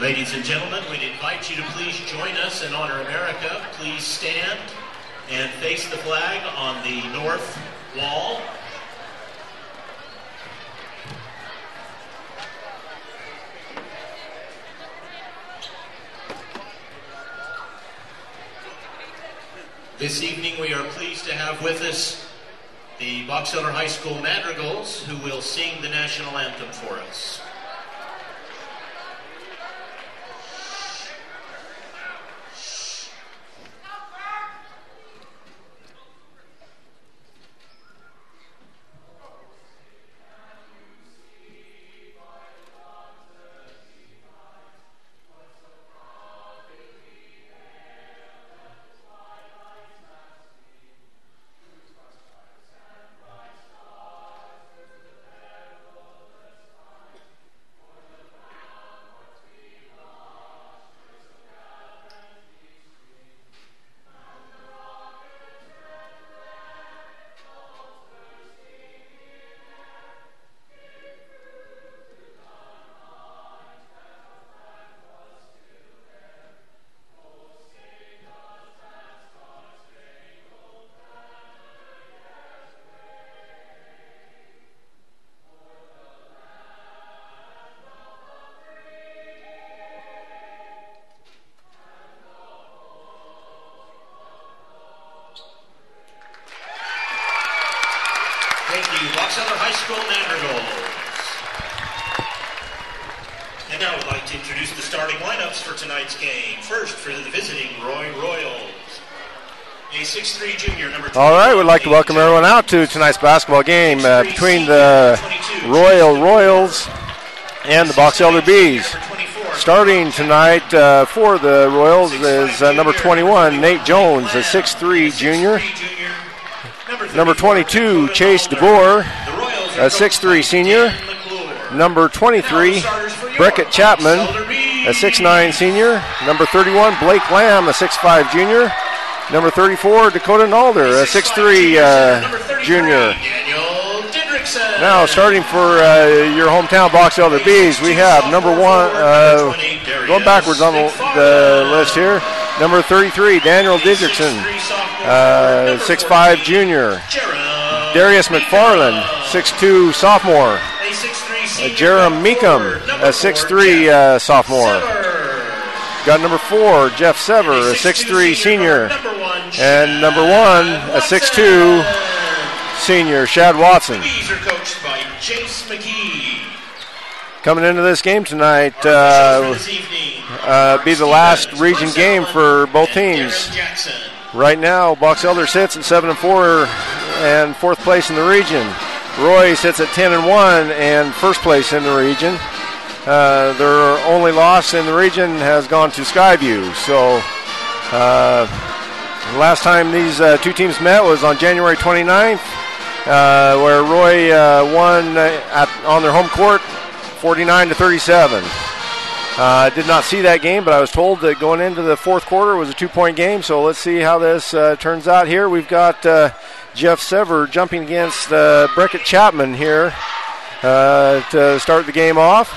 Ladies and gentlemen, we'd invite you to please join us in Honor America. Please stand and face the flag on the north wall. This evening we are pleased to have with us the Box Elder High School Madrigals, who will sing the national anthem for us. Thank you, Box Elder High School Madrigals. And now I'd like to introduce the starting lineups for tonight's game. First, for the visiting Roy Royals, a 6'3" junior, number 2. All right, we'd like to welcome everyone out to tonight's basketball game between the Royal Royals and the Box Elder Bees. Starting tonight for the Royals is number 21, Nate Jones, a 6'3" junior. Number 22, Chase DeBoer, a 6'3" senior. Number 23, Beckett Chapman, a 6'9" senior. Number 31, Blake Lamb, a 6'5" junior. Number 34, Dakota Nalder, a 6'3" junior. Now, starting for your hometown Box Elder Bees, we have number 1, going backwards on the list here, number 33, Daniel Didrikson, 6'5" junior. Darius McFarland, 6'2" sophomore. Jerem Meekum, a 6'3" sophomore. Got number 4, Jeff Sever, a 6'3" senior. And number 1, a 6'2" senior, Shad Watson. Coming into this game tonight, be the last region game for both teams. Right now, Box Elder sits at 7-4 and 4th place in the region. Roy sits at 10-1 and 1st place in the region. Their only loss in the region has gone to Skyview. So, the last time these two teams met was on January 29th, where Roy won on their home court 49-37. I did not see that game, but I was told that going into the 4th quarter was a 2-point game, so let's see how this turns out here. We've got Jeff Sever jumping against Beckett Chapman here to start the game off.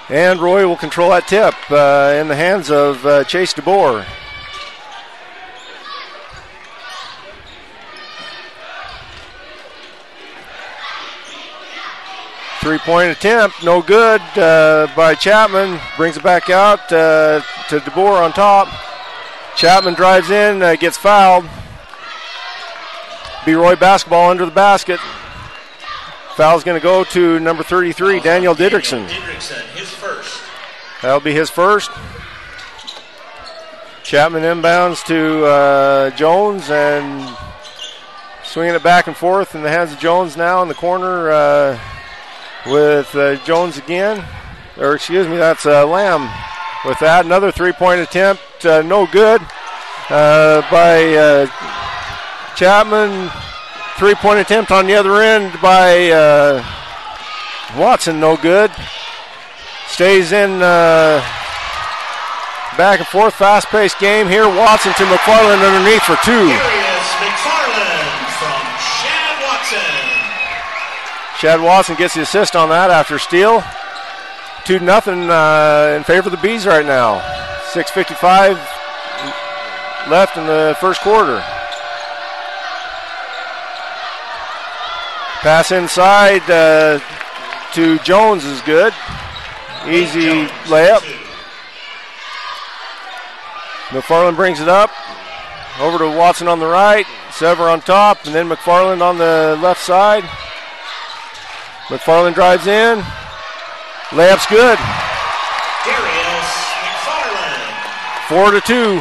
And Roy will control that tip in the hands of Chase DeBoer. Three-point attempt, no good by Chapman. Brings it back out to DeBoer on top. Chapman drives in, gets fouled. B-Roy basketball under the basket. Foul's going to go to number 33, Daniel Didrikson. His first. That'll be his first. Chapman inbounds to Jones and swinging it back and forth in the hands of Jones now in the corner with Jones again. Or excuse me, that's Lamb with that. Another three-point attempt, no good by Chapman. Three-point attempt on the other end by Watson, no good. Stays in back and forth, fast-paced game here. Watson to McFarland underneath for two. Here is McFarland from Shad Watson. Chad Watson gets the assist on that after steal. 2-0 in favor of the Bees right now. 6:55 left in the first quarter. Pass inside to Jones is good. Easy layup. McFarland brings it up. Over to Watson on the right. Sever on top, and then McFarland on the left side. McFarland drives in. Layup's good. Darius McFarland. 4-2.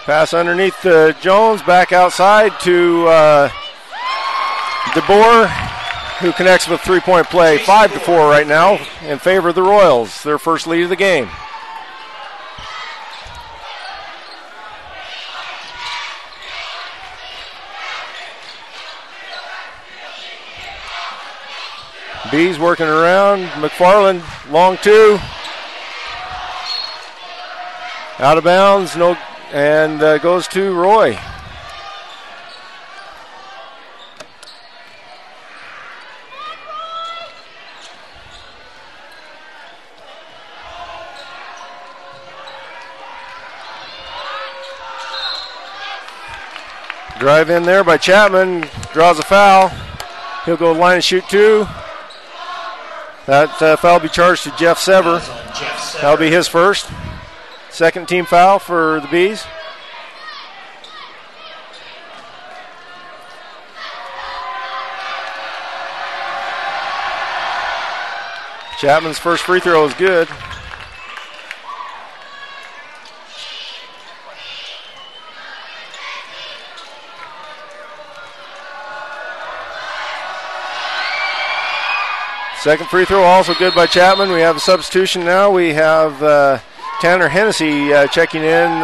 Pass underneath Jones, back outside to DeBoer, who connects with three-point play. 5-4 right now in favor of the Royals, their first lead of the game. Bees working around. McFarland, long two. Out of bounds, no, and goes to Roy. Drive in there by Chapman, draws a foul. He'll go line and shoot two. That foul will be charged to Jeff Sever. That'll be his first. Second team foul for the Bees. Chapman's first free throw is good. Second free throw also good by Chapman. We have a substitution now. We have Tanner Hennessy checking in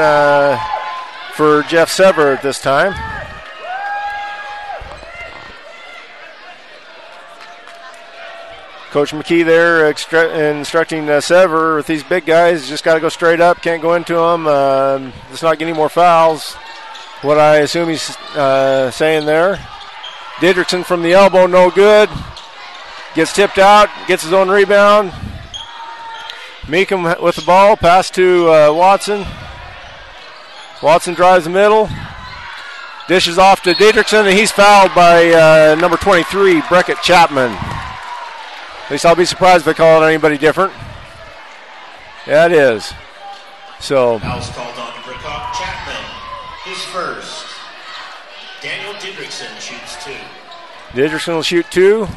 for Jeff Sever at this time. Coach McKee there instructing Sever with these big guys. Just got to go straight up. Can't go into them. Let's not get any more fouls. What I assume he's saying there. Didrikson from the elbow, no good. Gets tipped out, gets his own rebound. Meekum with the ball, pass to Watson. Watson drives the middle. Dishes off to Didrikson, and he's fouled by number 23, Breckett Chapman. At least I'll be surprised if they call it anybody different. Yeah, it is. So. Foul's called on Breckett Chapman. His first. Daniel Didrikson shoots two. Didrikson will shoot two.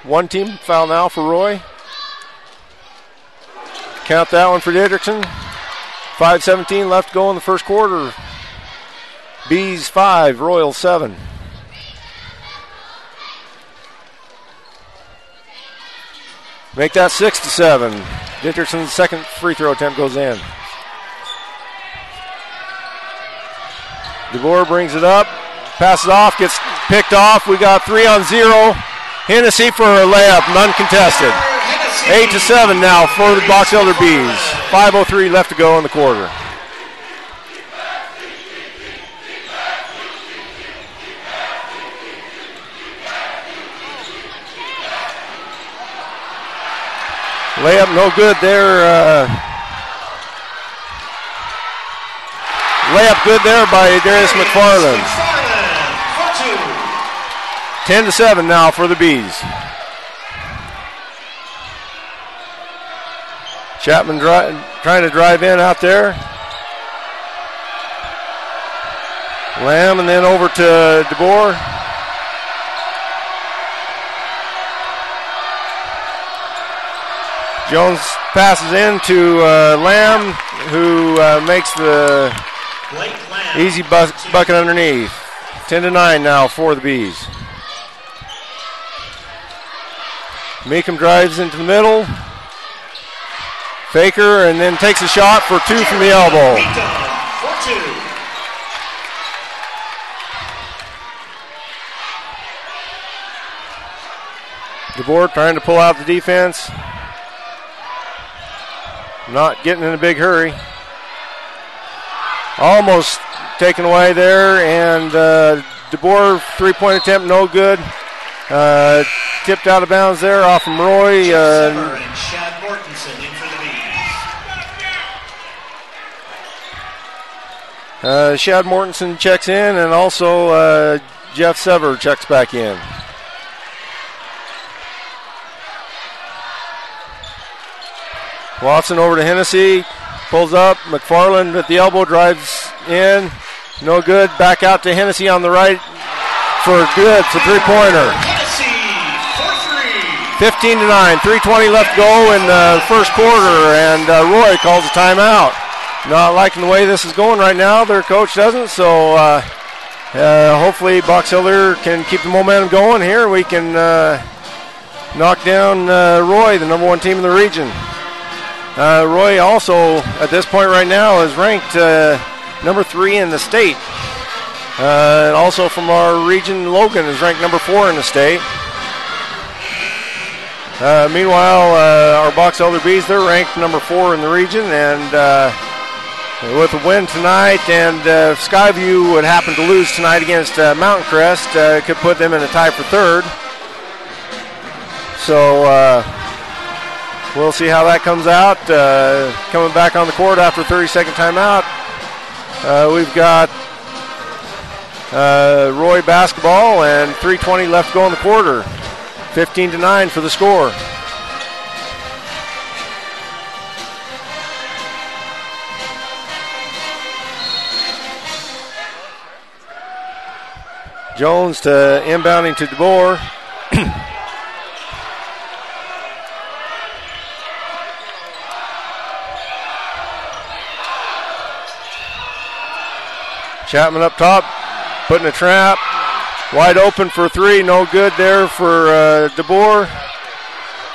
One team foul now for Roy. Count that one for Didrikson. 5:17 left to go in the first quarter. Bees 5, Royals 7. Make that 6-7. Didrikson's second free throw attempt goes in. DeBoer brings it up, passes off, gets picked off. We got 3-on-0. Hennessy for a layup, none contested. 8-7 now for the Box Elder Bees. 5:03 left to go in the quarter. Layup no good there. Layup good there by Darius McFarland. 10-7 now for the Bees. Chapman trying to drive in out there. Lamb and then over to DeBoer. Jones passes in to Lamb, who makes the easy bucket underneath. 10-9 now for the Bees. Meekum drives into the middle. Faker and then takes a shot for two from the elbow. DeBoer trying to pull out the defense. Not getting in a big hurry. Almost taken away there, and DeBoer three-point attempt no good. Tipped out of bounds there off from Roy. And Shad Mortensen in for the Bees. Shad Mortensen checks in, and also Jeff Sever checks back in. Watson over to Hennessy. Pulls up. McFarland at the elbow, drives in. No good. Back out to Hennessy on the right for good for three-pointer. Hennessy for 15-9. 3:20 left to go in the first quarter, and Roy calls a timeout. Not liking the way this is going right now. Their coach doesn't, so hopefully Box Elder can keep the momentum going here. We can knock down Roy, the number one team in the region. Roy also, at this point right now, is ranked number 3 in the state. And also from our region, Logan is ranked number 4 in the state. Meanwhile, our Box Elder Bees, they're ranked number 4 in the region, and with a win tonight, and if Skyview would happen to lose tonight against Mountain Crest, could put them in a tie for 3rd. So we'll see how that comes out. Coming back on the court after a 30-second timeout, we've got Roy basketball, and 3:20 left to go in the quarter. 15-9 for the score. Jones to inbounding to DeBoer. Chapman up top, putting a trap. Wide open for 3, no good there for DeBoer.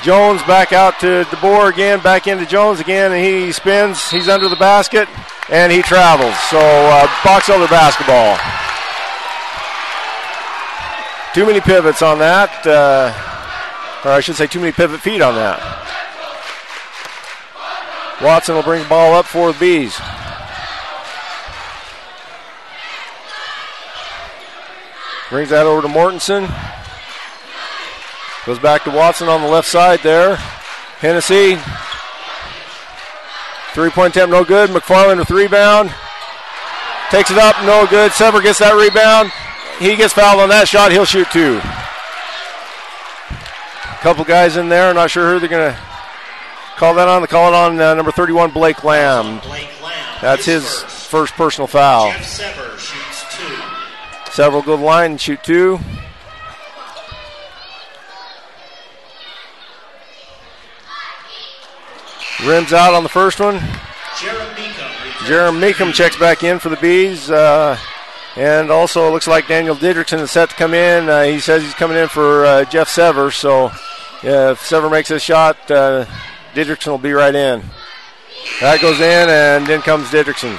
Jones back out to DeBoer again, back into Jones again, and he spins. He's under the basket, and he travels. So Box Elder basketball. Too many pivots on that, or I should say too many pivot feet on that. Watson will bring the ball up for the Bees. Brings that over to Mortensen. Goes back to Watson on the left side there. Hennessy. 3-point attempt, no good. McFarland with the rebound. Takes it up, no good. Sever gets that rebound. He gets fouled on that shot. He'll shoot 2. A couple guys in there. Not sure who they're going to call that on. They call it on number 31, Blake Lamb. That's his first personal foul. Jeff Sever shoots 2. Several go to the line and shoot 2. Rims out on the first one. Jerem Meekum checks back in for the Bees. And also it looks like Daniel Didrikson is set to come in. He says he's coming in for Jeff Sever. So if Sever makes his shot, Didrikson will be right in. That goes in, and in comes Didrikson.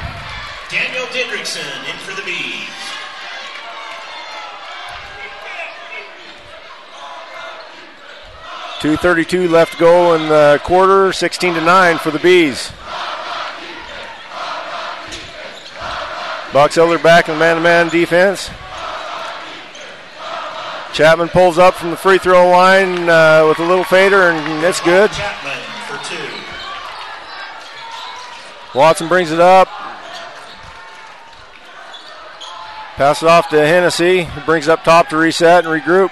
Daniel Didrikson in for the Bees. .232 left to go in the quarter, 16-9 for the Bees. Box Elder back in the man-to-man defense. Chapman pulls up from the free throw line with a little fader, and that's good. Chapman for 2. Watson brings it up. Pass it off to Hennessy. He brings it up top to reset and regroup.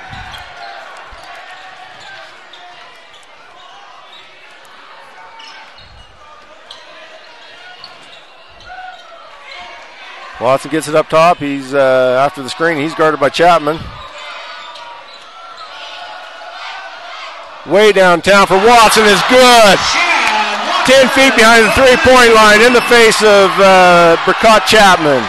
Watson gets it up top. He's after the screen. He's guarded by Chapman. Way downtown for Watson is good. 10 feet behind the three-point line in the face of Burkott Chapman.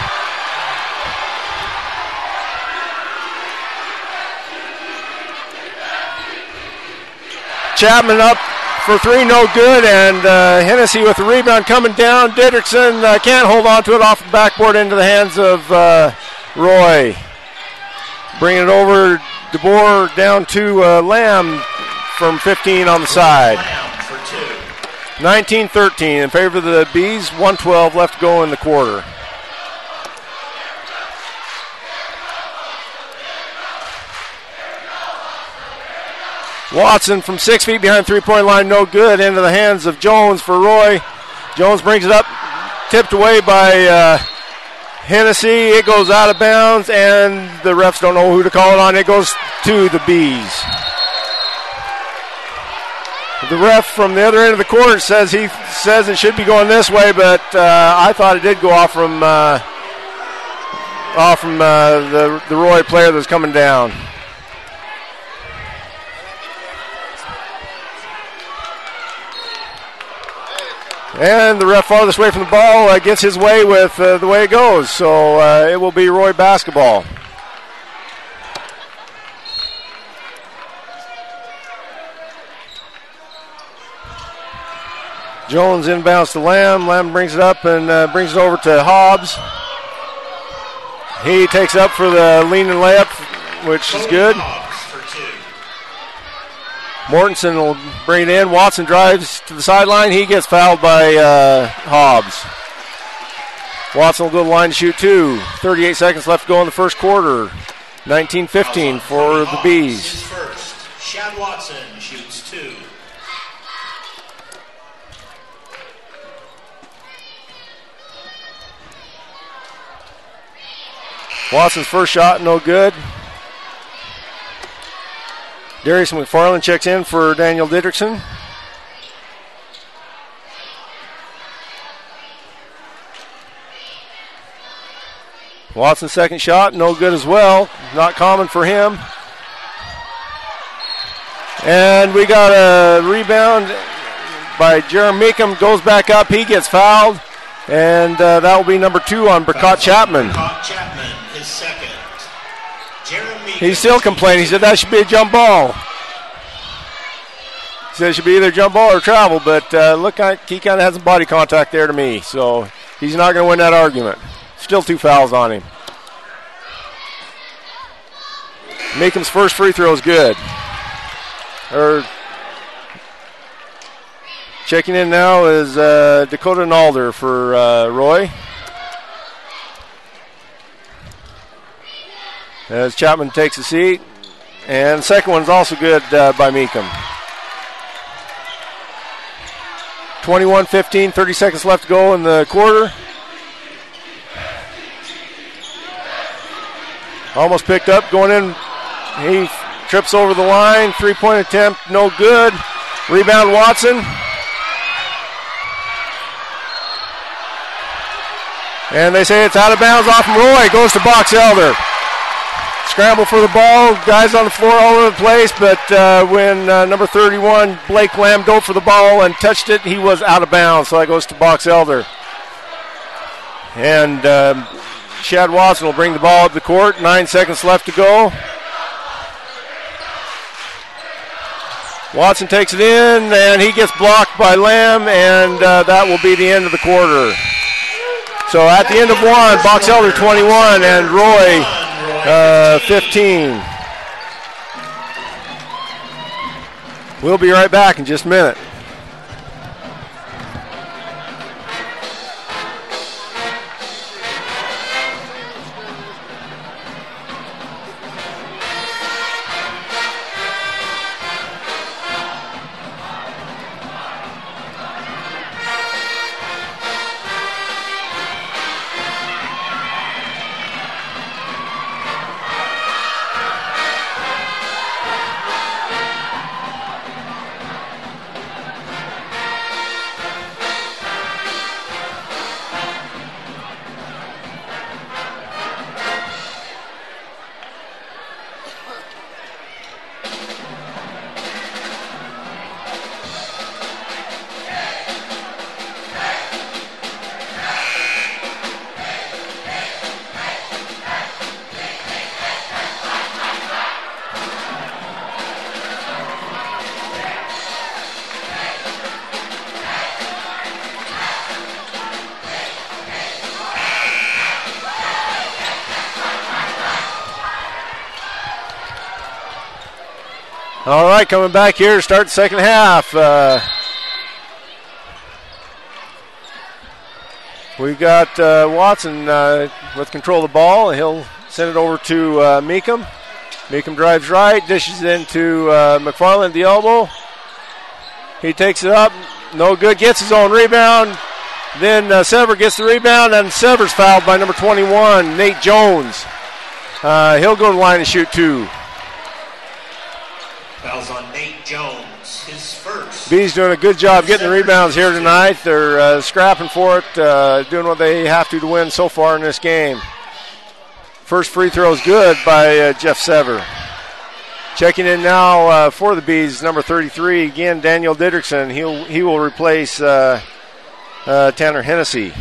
Chapman up for 3, no good, and Hennessy with the rebound coming down. Didrikson can't hold on to it off the backboard into the hands of Roy. Bringing it over, DeBoer down to Lamb from 15 on the side. 19-13 in favor of the Bees, 1:12 left to go in the quarter. Watson from 6 feet behind three-point line, no good. Into the hands of Jones for Roy. Jones brings it up, tipped away by Hennessy. It goes out of bounds, and the refs don't know who to call it on. It goes to the Bees. The ref from the other end of the court says it should be going this way, but I thought it did go off from the Roy player that was coming down. And the ref farthest away from the ball gets his way with the way it goes. So it will be Roy basketball. Jones inbounds to Lamb. Lamb brings it up and brings it over to Hobbs. He takes up for the lean and layup, which is good. Mortensen will bring it in. Watson drives to the sideline. He gets fouled by Hobbs. Watson will go to the line to shoot two. 38 seconds left to go in the first quarter. 19-15 for the Bees. First, Shad Watson shoots two. Watson's first shot, no good. Darius McFarland checks in for Daniel Didrikson. Watson's second shot, no good as well. Not common for him. And we got a rebound by Jeremy Meekum. Goes back up, he gets fouled. And that will be number 2 on Burkott Chapman. Burkott Chapman, his second. Jeremy He's still complaining. He said that should be a jump ball. He said it should be either jump ball or travel, but look, he kind of has some body contact there to me, so he's not going to win that argument. Still 2 fouls on him. Meekum's first free throw is good. Checking in now is Dakota Nalder for Roy. As Chapman takes a seat. And the second one is also good by Meekum. 21-15, 30 seconds left to go in the quarter. Almost picked up, going in. He trips over the line. 3-point attempt, no good. Rebound Watson. And they say it's out of bounds off from Roy. Goes to Box Elder. Scramble for the ball. Guys on the floor all over the place. But when number 31, Blake Lamb, dove for the ball and touched it, he was out of bounds. So that goes to Box Elder. And Shad Watson will bring the ball up the court. 9 seconds left to go. Watson takes it in, and he gets blocked by Lamb, and that will be the end of the quarter. So at the end of one, Box Elder 21 and Roy 15. We'll be right back in just a minute. All right, coming back here to start the second half. We've got Watson with control of the ball. He'll send it over to Meekum. Meekum drives right, dishes into McFarland at the elbow. He takes it up, no good, gets his own rebound. Then Sever gets the rebound, and Sever's fouled by number 21, Nate Jones. He'll go to the line and shoot 2. Fouls on Nate Jones, his first. Bees doing a good job getting the rebounds here tonight. They're scrapping for it, doing what they have to win so far in this game. First free throw is good by Jeff Sever. Checking in now for the Bees, number 33, again, Daniel Didrikson. He will replace Tanner Hennessy.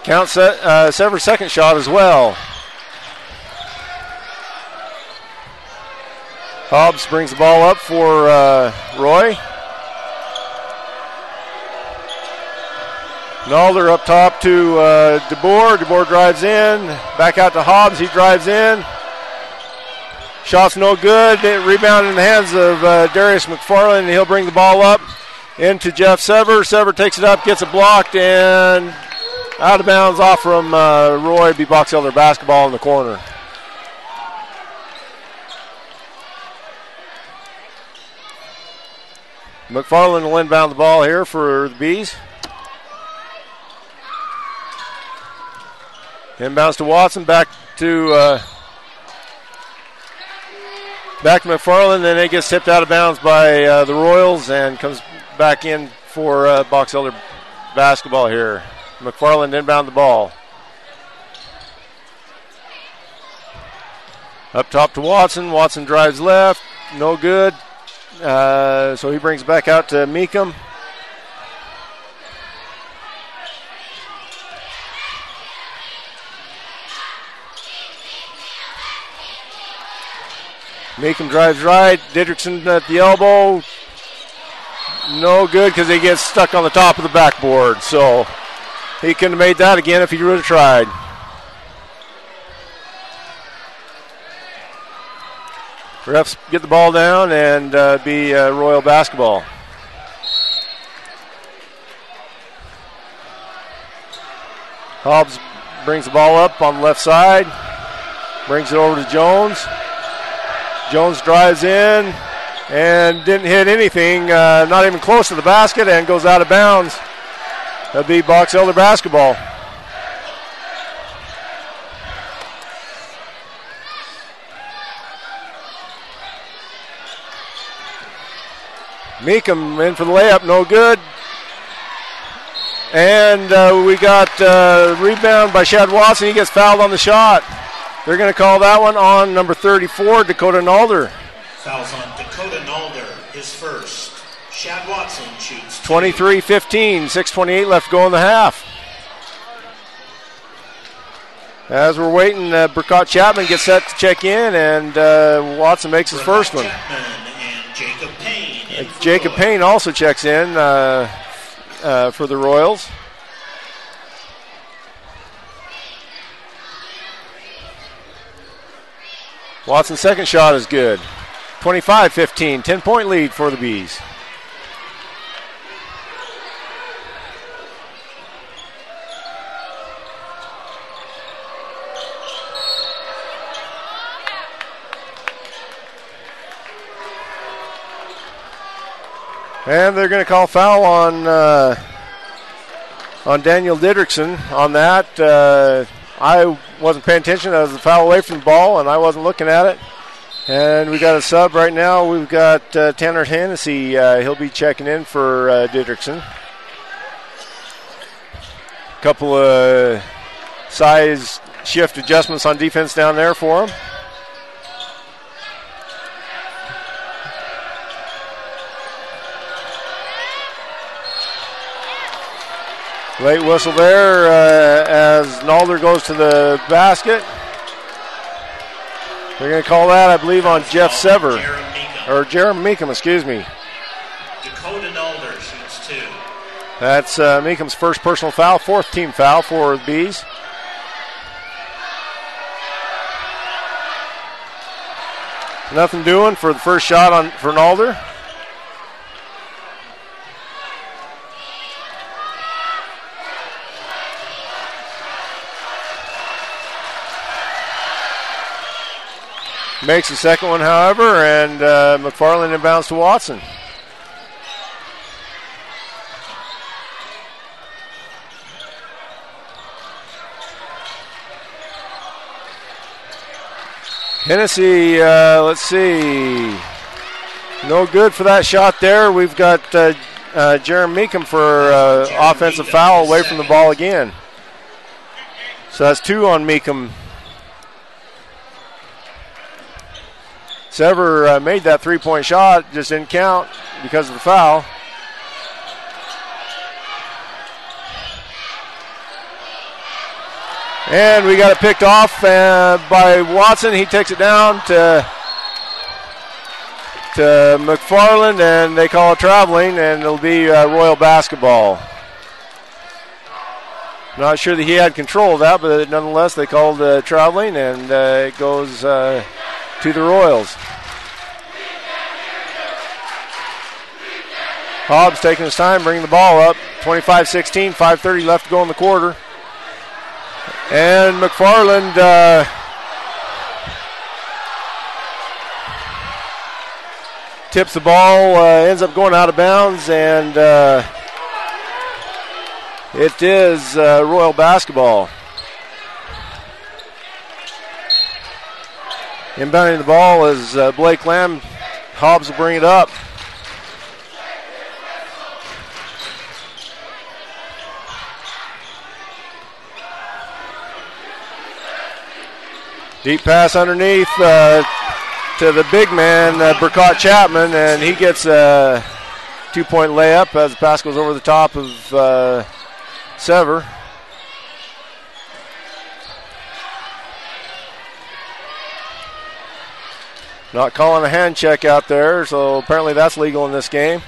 Count Sever's second shot as well. Hobbs brings the ball up for Roy. Nalder up top to DeBoer. DeBoer drives in. Back out to Hobbs. He drives in. Shot's no good. Rebound in the hands of Darius McFarland. And he'll bring the ball up into Jeff Sever. Sever takes it up, gets it blocked, and out of bounds off from Roy. Be Box Elder basketball in the corner. McFarland will inbound the ball here for the Bees. Inbounds to Watson, back to McFarland, then it gets tipped out of bounds by the Royals and comes back in for Box Elder basketball here. McFarland inbound the ball. Up top to Watson. Watson drives left, no good. So he brings it back out to Meekum. Meekum drives right. Didrikson at the elbow. No good because he gets stuck on the top of the backboard. So he couldn't have made that again if he would have tried. Refs get the ball down and be Royal basketball. Hobbs brings the ball up on the left side. Brings it over to Jones. Jones drives in and didn't hit anything, not even close to the basket, and goes out of bounds. That'll be Box Elder basketball. Meekum in for the layup, no good. And we got rebound by Shad Watson. He gets fouled on the shot. They're going to call that one on number 34, Dakota Nalder. Fouls on Dakota Nalder, his first. Shad Watson shoots 23-15, 6:28 left to go in the half. As we're waiting, Burkott Chapman gets set to check in, and Watson makes his first one. Jacob Payne. Jacob Payne also checks in for the Royals. Watson's second shot is good. 25-15, 10-point lead for the Bees. And they're going to call foul on Daniel Didrikson on that. I wasn't paying attention. I was a foul away from the ball, and I wasn't looking at it. And we got a sub right now. We've got Tanner Hennessy. He'll be checking in for Didrikson. Couple of size shift adjustments on defense down there for him. Late whistle there as Nalder goes to the basket. They're going to call that, I believe, on Jeff Sever. Or Jeremy Meekum, excuse me. Dakota Nalder shoots 2. That's Meekum's first personal foul, fourth team foul for the Bees. Nothing doing for the first shot for Nalder. Makes the second one, however, and McFarland inbounds to Watson. Hennessy, let's see. No good for that shot there. We've got Jerem Meekum for offensive foul away from the ball again. So that's 2 on Meekum. Sever made that three-point shot, just didn't count because of the foul. And we got it picked off by Watson. He takes it down to McFarland, and they call it traveling, and it'll be Royal basketball. Not sure that he had control of that, but nonetheless they called traveling, and it goes to the Royals. Hobbs taking his time, bringing the ball up. 25-16, 5:30 left to go in the quarter. And McFarland tips the ball, ends up going out of bounds, and it is Royal basketball. Inbounding the ball is Blake Lamb. Hobbs will bring it up. Deep pass underneath to the big man, Burkott Chapman, and he gets a 2-point layup as the pass goes over the top of Sever. Not calling a hand check out there, so apparently that's legal in this game.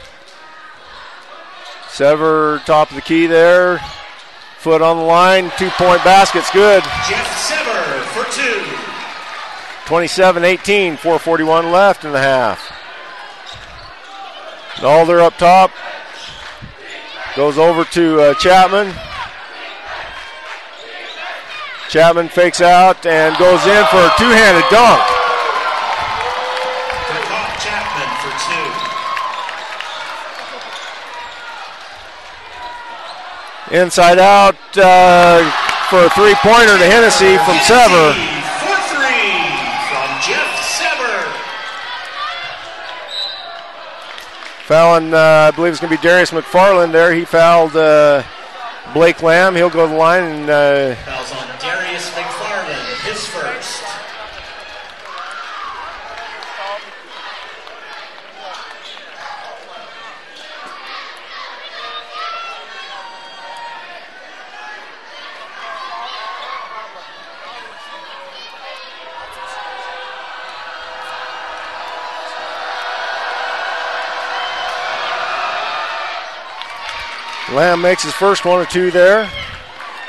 Sever, top of the key there. Foot on the line, 2-point basket's good. Jeff Sever for 2. 27-18, 4:41 left in the half. Nalder up top. Goes over to Chapman. Chapman fakes out and goes in for a two-handed dunk. Chapman for 2. Inside out for a three-pointer to Hennessy from Sever. For 3 from Jeff Sever. Fouling, I believe it's going to be Darius McFarland there. He fouled Blake Lamb. He'll go to the line and fouls on Darius McFarland, his first. Lamb makes his first one or two there.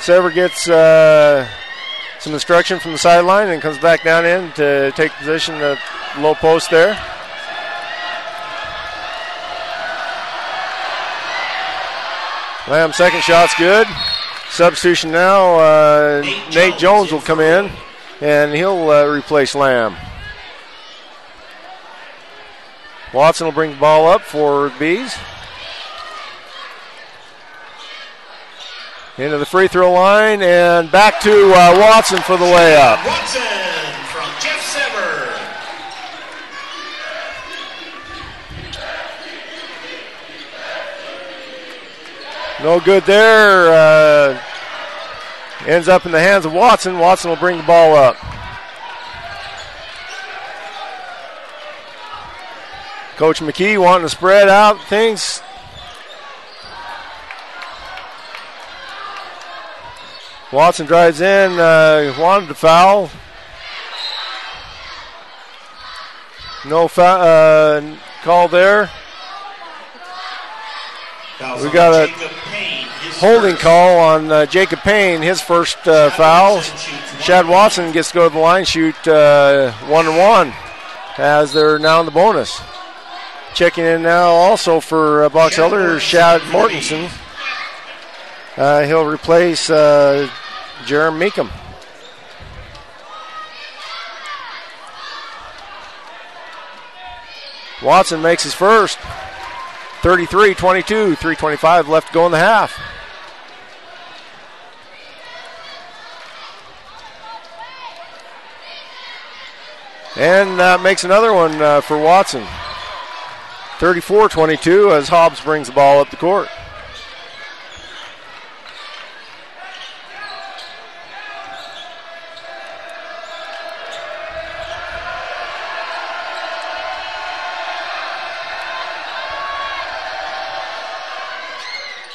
Sever gets some instruction from the sideline and comes back down in to take position at the low post there. Lamb's second shot's good. Substitution now. Nate Jones will come in and he'll replace Lamb. Watson will bring the ball up for the Bees. Into the free throw line and back to Watson for the layup. Watson from Jeff Sever. No good there. Ends up in the hands of Watson. Watson will bring the ball up. Coach McKee wanting to spread out things. Watson drives in, wanted to foul. No call there. We got a holding call on Jacob Payne, his first foul. Shad Watson gets to go to the line, shoot 1-1 as they're now in the bonus. Checking in now also for Box Elder, Shad Mortensen. He'll replace Jerem Meekum. Watson makes his first. 33-22, 3:25 left to go in the half. And that makes another one for Watson. 34-22 as Hobbs brings the ball up the court.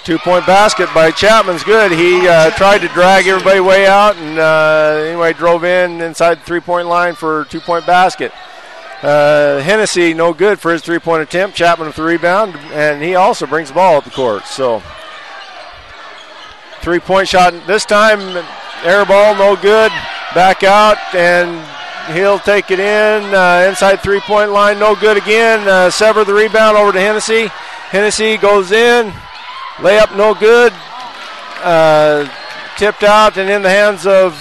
Two-point basket by Chapman's good. He tried to drag everybody way out and anyway drove in inside the three-point line for a two-point basket. Hennessy no good for his three-point attempt. Chapman with the rebound, and he also brings the ball up the court. So three-point shot this time, air ball no good. Back out, and he'll take it in inside three-point line, no good again. Sever the rebound over to Hennessy. Hennessy goes in. Layup no good. Tipped out and in the hands of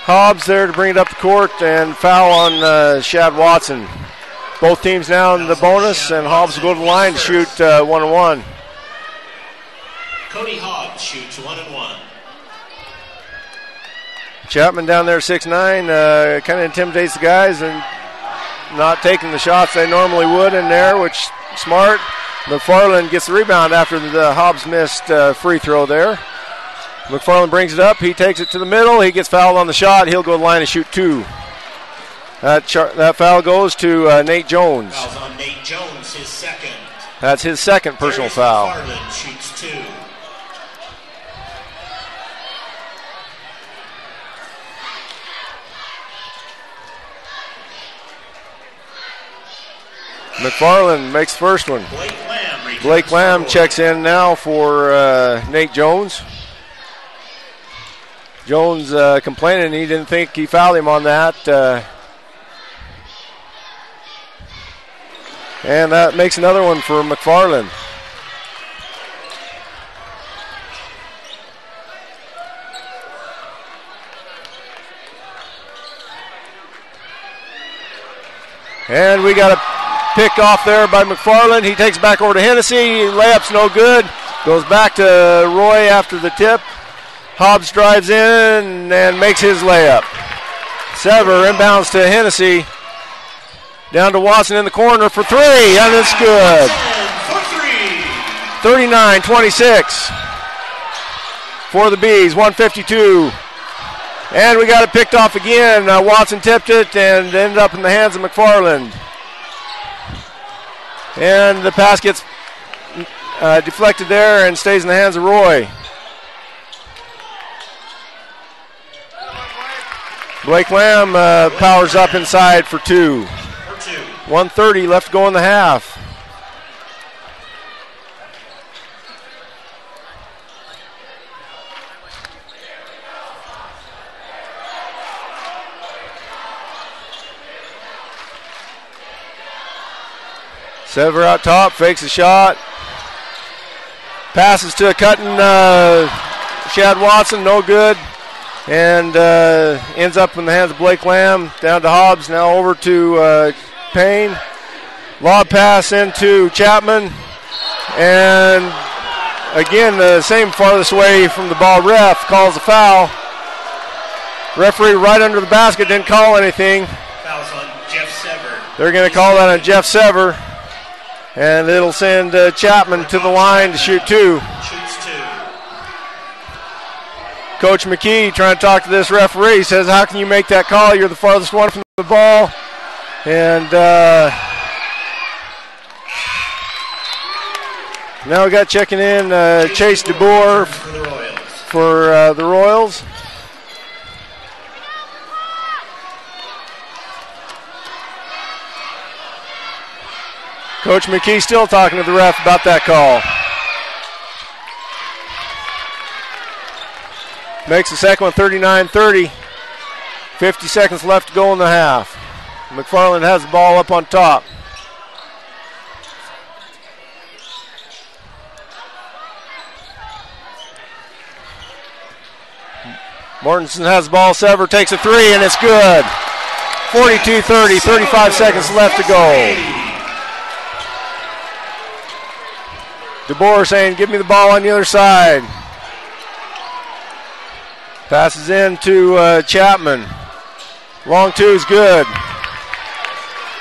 Hobbs there to bring it up the court, and foul on Shad Watson. Both teams now in the bonus, and Hobbs will go to the line to shoot 1-1. Cody Hobbs shoots 1-1. Chapman down there 6'9", kind of intimidates the guys and not taking the shots they normally would in there, which smart. McFarland gets the rebound after the Hobbs missed free throw there. McFarland brings it up. He takes it to the middle. He gets fouled on the shot. He'll go to the line and shoot two. That foul goes to Nate Jones. Fouls on Nate Jones, his second. That's his second personal foul. McFarland shoots two. McFarland makes the first one. Blake Lamb checks in now for Nate Jones. Jones complaining he didn't think he fouled him on that. And that makes another one for McFarland. And we got a pick off there by McFarland. He takes it back over to Hennessy. Layup's no good. Goes back to Roy after the tip. Hobbs drives in and makes his layup. Sever inbounds to Hennessy. Down to Watson in the corner for three, and it's good. 39-26 for the Bees, 152. And we got it picked off again. Watson tipped it and ended up in the hands of McFarland. And the pass gets deflected there and stays in the hands of Roy. Blake Lamb powers up inside for two. 1:30 left to go in the half. Sever out top, fakes a shot. Passes to a cutting Shad Watson, no good. And ends up in the hands of Blake Lamb. Down to Hobbs, now over to Payne. Lob pass into Chapman. And again, the same farthest away from the ball ref calls a foul. Referee right under the basket didn't call anything. Fouls on Jeff Sever. They're going to call that on Jeff Sever. And it'll send Chapman to the line to shoot two. Shoots two. Coach McKee trying to talk to this referee. He says, how can you make that call? You're the farthest one from the ball. And now we got checking in Chase DeBoer for the Royals. Coach McKee still talking to the ref about that call. Makes the second one 39-30. 50 seconds left to go in the half. McFarland has the ball up on top. Mortensen has the ball. Sever takes a three, and it's good. 42-30, 35 seconds left to go. DeBoer saying, give me the ball on the other side. Passes in to Chapman. Long two is good.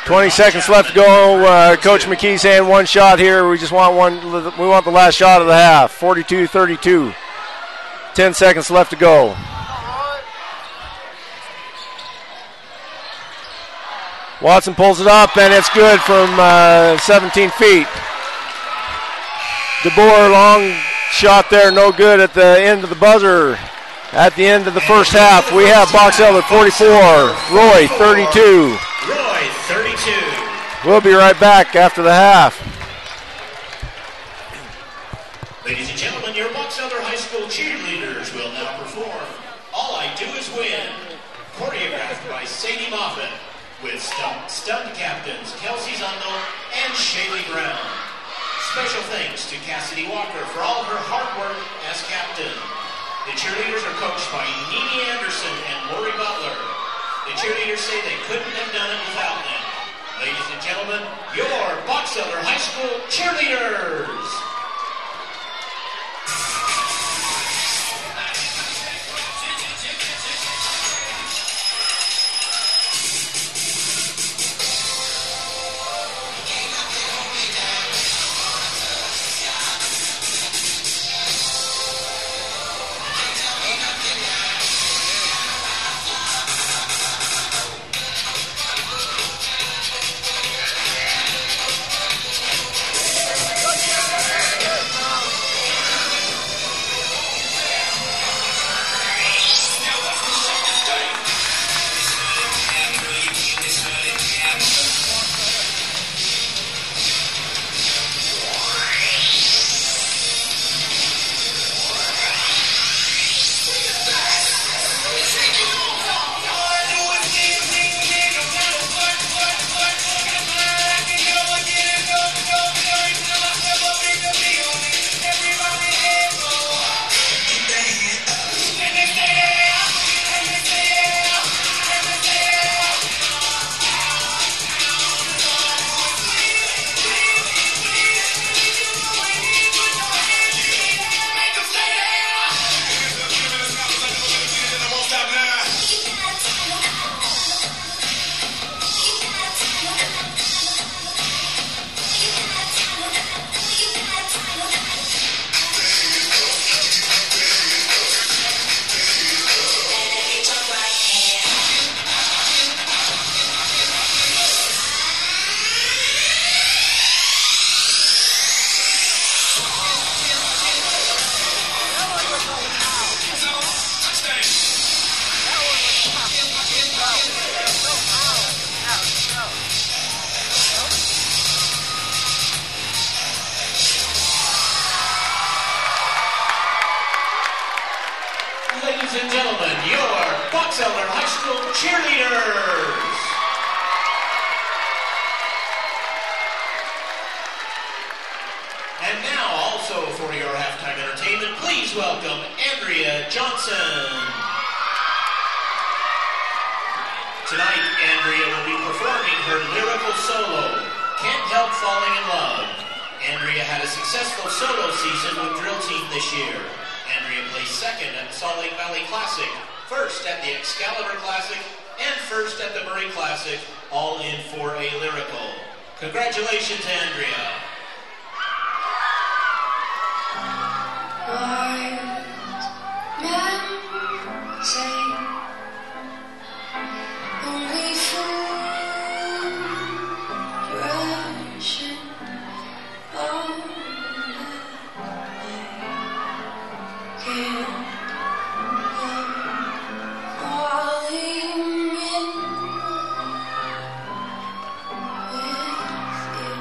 20 seconds left to go. Coach McKee saying one shot here. We just want one. We want the last shot of the half. 42-32. 10 seconds left to go. Watson pulls it up, and it's good from 17 feet. DeBoer, long shot there, no good at the end of the buzzer. At the end of the first half, we have Box Elder 44, Roy 32. Roy 32. We'll be right back after the half. Ladies and gentlemen, your Box Elder High School cheerleaders will now perform All I Do Is Win, choreographed by Sadie Moffat, with stunt captains Kelsey Zondo and Shaylee Brown. Special thanks to Cassidy Walker for all of her hard work as captain. The cheerleaders are coached by Nene Anderson and Lori Butler. The cheerleaders say they couldn't have done it without them. Ladies and gentlemen, your Box Elder High School cheerleaders. Ladies and gentlemen, your Box Elder High School cheerleaders. And now, also for your halftime entertainment, please welcome Andrea Johnson. Tonight, Andrea will be performing her lyrical solo, Can't Help Falling in Love. Andrea had a successful solo season with Drill Team this year. Andrea placed second at the Salt Lake Valley Classic, first at the Excalibur Classic, and first at the Murray Classic, all in for a lyrical. Congratulations, Andrea. Wise men say only fools rush in on can't help falling in with you.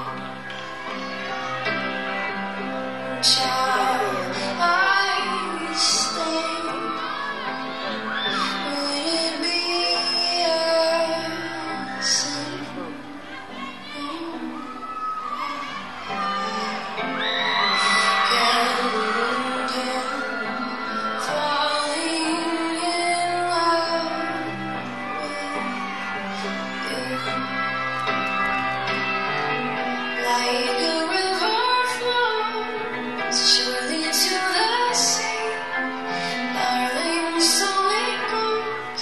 like a river flows surely to the sea. Darling, so it goes.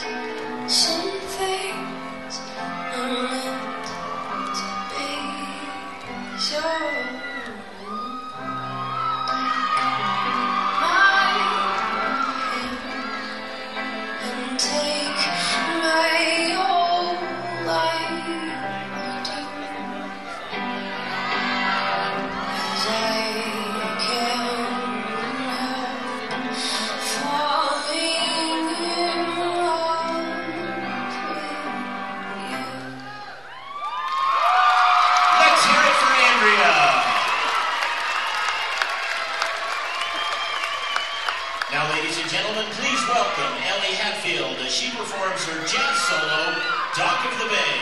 Some things are meant to be. So and take my whole life down, 'cause I can't help falling in love with you. Let's hear it for Andrea. Now, ladies and gentlemen, please welcome Ellie Hatfield as she performs her jazz solo, Dock of the Bay.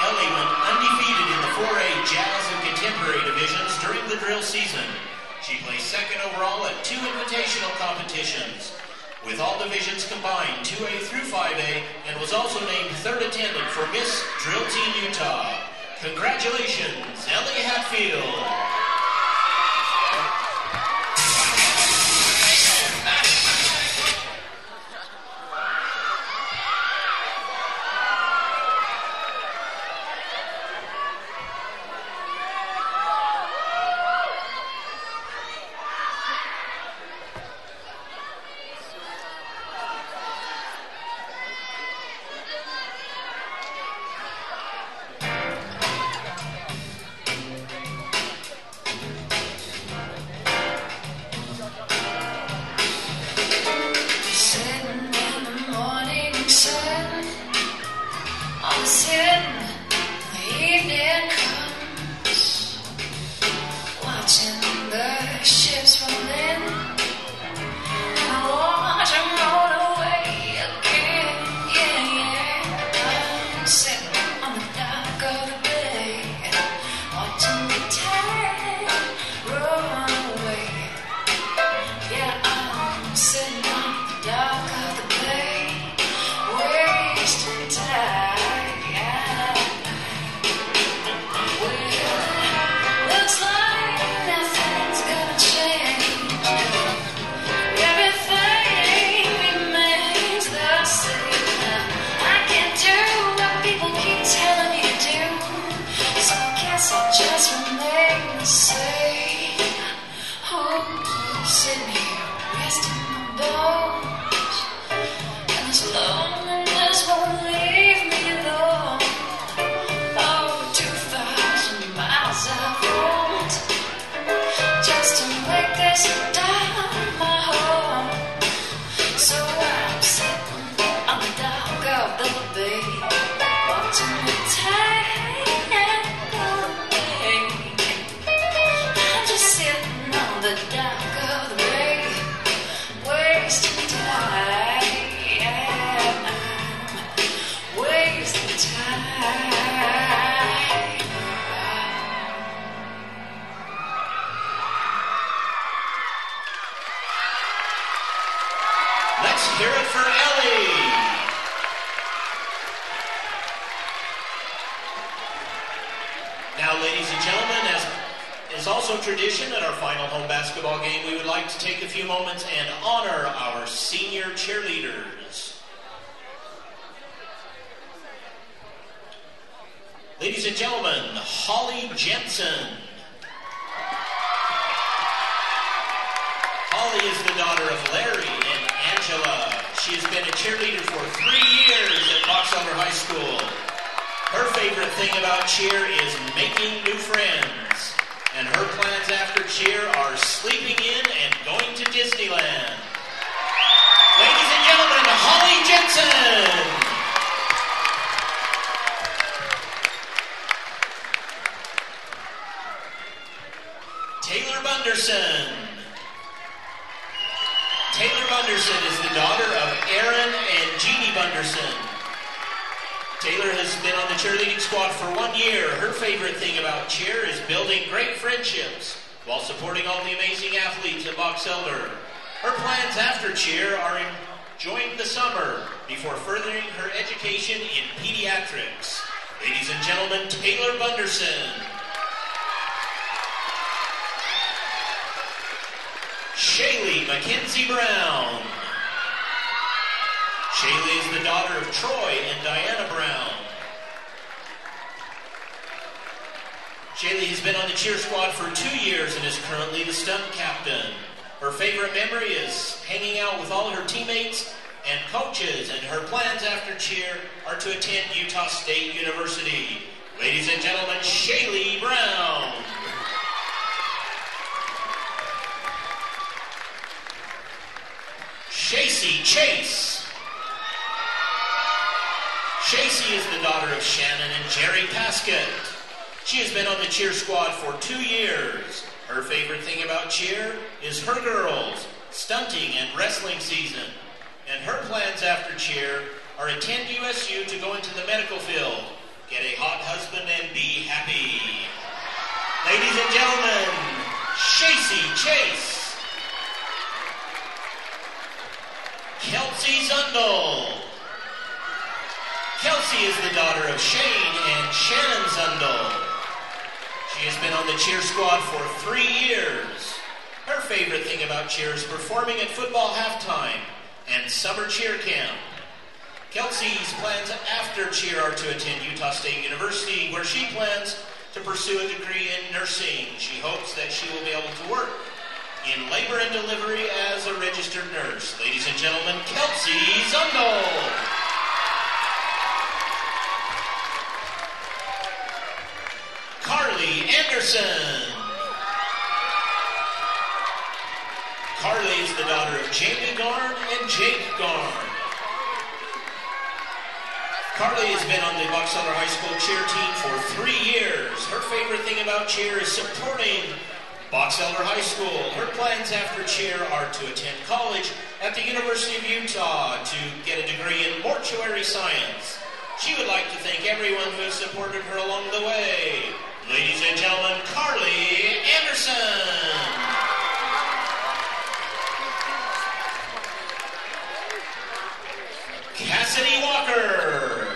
Ellie went undefeated in the 4A jazz and contemporary divisions during the drill season. She placed second overall at 2 invitational competitions, with all divisions combined, 2A through 5A, and was also named third attendant for Miss Drill Team Utah. Congratulations, Ellie Hatfield. Sitting in the morning sun, I'm sitting the evening comes, watching the ships roll in, and I watch them roll away again. Yeah, yeah. I'm sitting on the dock of the bay, watching the tide roll away. Yeah, I'm sitting on the dock of the bay, wasting time. Well, looks like nothing's gonna change. Everything remains the same. I can't do what people keep telling me to do, so I guess I'll just remain the same. Oh, sitting here resting my bones, and this loneliness won't leave me alone. Over 2,000 miles I've roamed just to make this dock my home. So I'm sitting on the dock of the bay, watching the tide go away. I'm just sitting on the dock of the bay, wasting time. Wasting time. Let's hear it for Ellie. Now, ladies and gentlemen, as is also tradition at our final home basketball game, we would like to take a few moments and honor our senior cheerleaders. Ladies and gentlemen, Holly Jensen. Holly is the daughter of Larry and Angela. She has been a cheerleader for 3 years at Box Elder High School. Her favorite thing about cheer is making new friends. And her plans after cheer are sleeping in and going to Disneyland. Ladies and gentlemen, Holly Jensen. Taylor Bunderson. Taylor Bunderson is the daughter of Aaron and Jeannie Bunderson. Taylor has been on the cheerleading squad for 1 year. Her favorite thing about cheer is building great friendships while supporting all the amazing athletes at Box Elder. Her plans after cheer are enjoying the summer before furthering her education in pediatrics. Ladies and gentlemen, Taylor Bunderson. Mackenzie Brown. Shaylee is the daughter of Troy and Diana Brown. Shaylee has been on the cheer squad for 2 years and is currently the stunt captain. Her favorite memory is hanging out with all her teammates and coaches, and her plans after cheer are to attend Utah State University. Ladies and gentlemen, Shaylee Brown. Shacey Chase. Shacey is the daughter of Shannon and Jerry Paskett. She has been on the cheer squad for 2 years. Her favorite thing about cheer is her girls, stunting and wrestling season. And her plans after cheer are attend USU to go into the medical field, get a hot husband, and be happy. Ladies and gentlemen, Shacey Chase. Kelsey Zundel. Kelsey is the daughter of Shane and Shannon Zundel. She has been on the cheer squad for 3 years. Her favorite thing about cheer is performing at football halftime and summer cheer camp. Kelsey's plans after cheer are to attend Utah State University, where she plans to pursue a degree in nursing. She hopes that she will be able to work in labor and delivery as a registered nurse. Ladies and gentlemen, Kelsey Zundel. Carly Anderson. Carly is the daughter of Jamie Garn and Jake Garn. Carly has been on the Box Elder High School cheer team for 3 years. Her favorite thing about cheer is supporting Box Elder High School. Her plans after cheer are to attend college at the University of Utah to get a degree in mortuary science. She would like to thank everyone who has supported her along the way. Ladies and gentlemen, Carly Anderson. Cassidy Walker.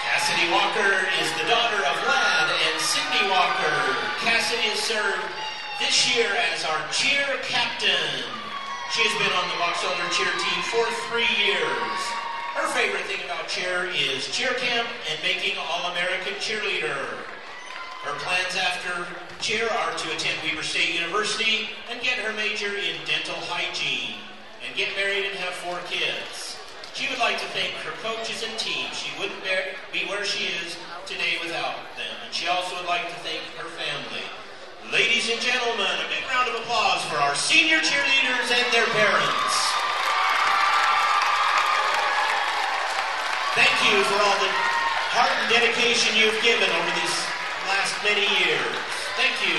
Cassidy Walker is the daughter of Ladd and Cindy Walker. Cassidy has served this year as our cheer captain. She has been on the Box Elder cheer team for 3 years. Her favorite thing about cheer is cheer camp and making All-American cheerleader. Her plans after cheer are to attend Weber State University and get her major in dental hygiene and get married and have 4 kids. She would like to thank her coaches and team. She wouldn't be where she is today without them. And she also would like to thank her family. Ladies and gentlemen, a big round of applause for our senior cheerleaders and their parents. Thank you for all the heart and dedication you've given over these last many years. Thank you.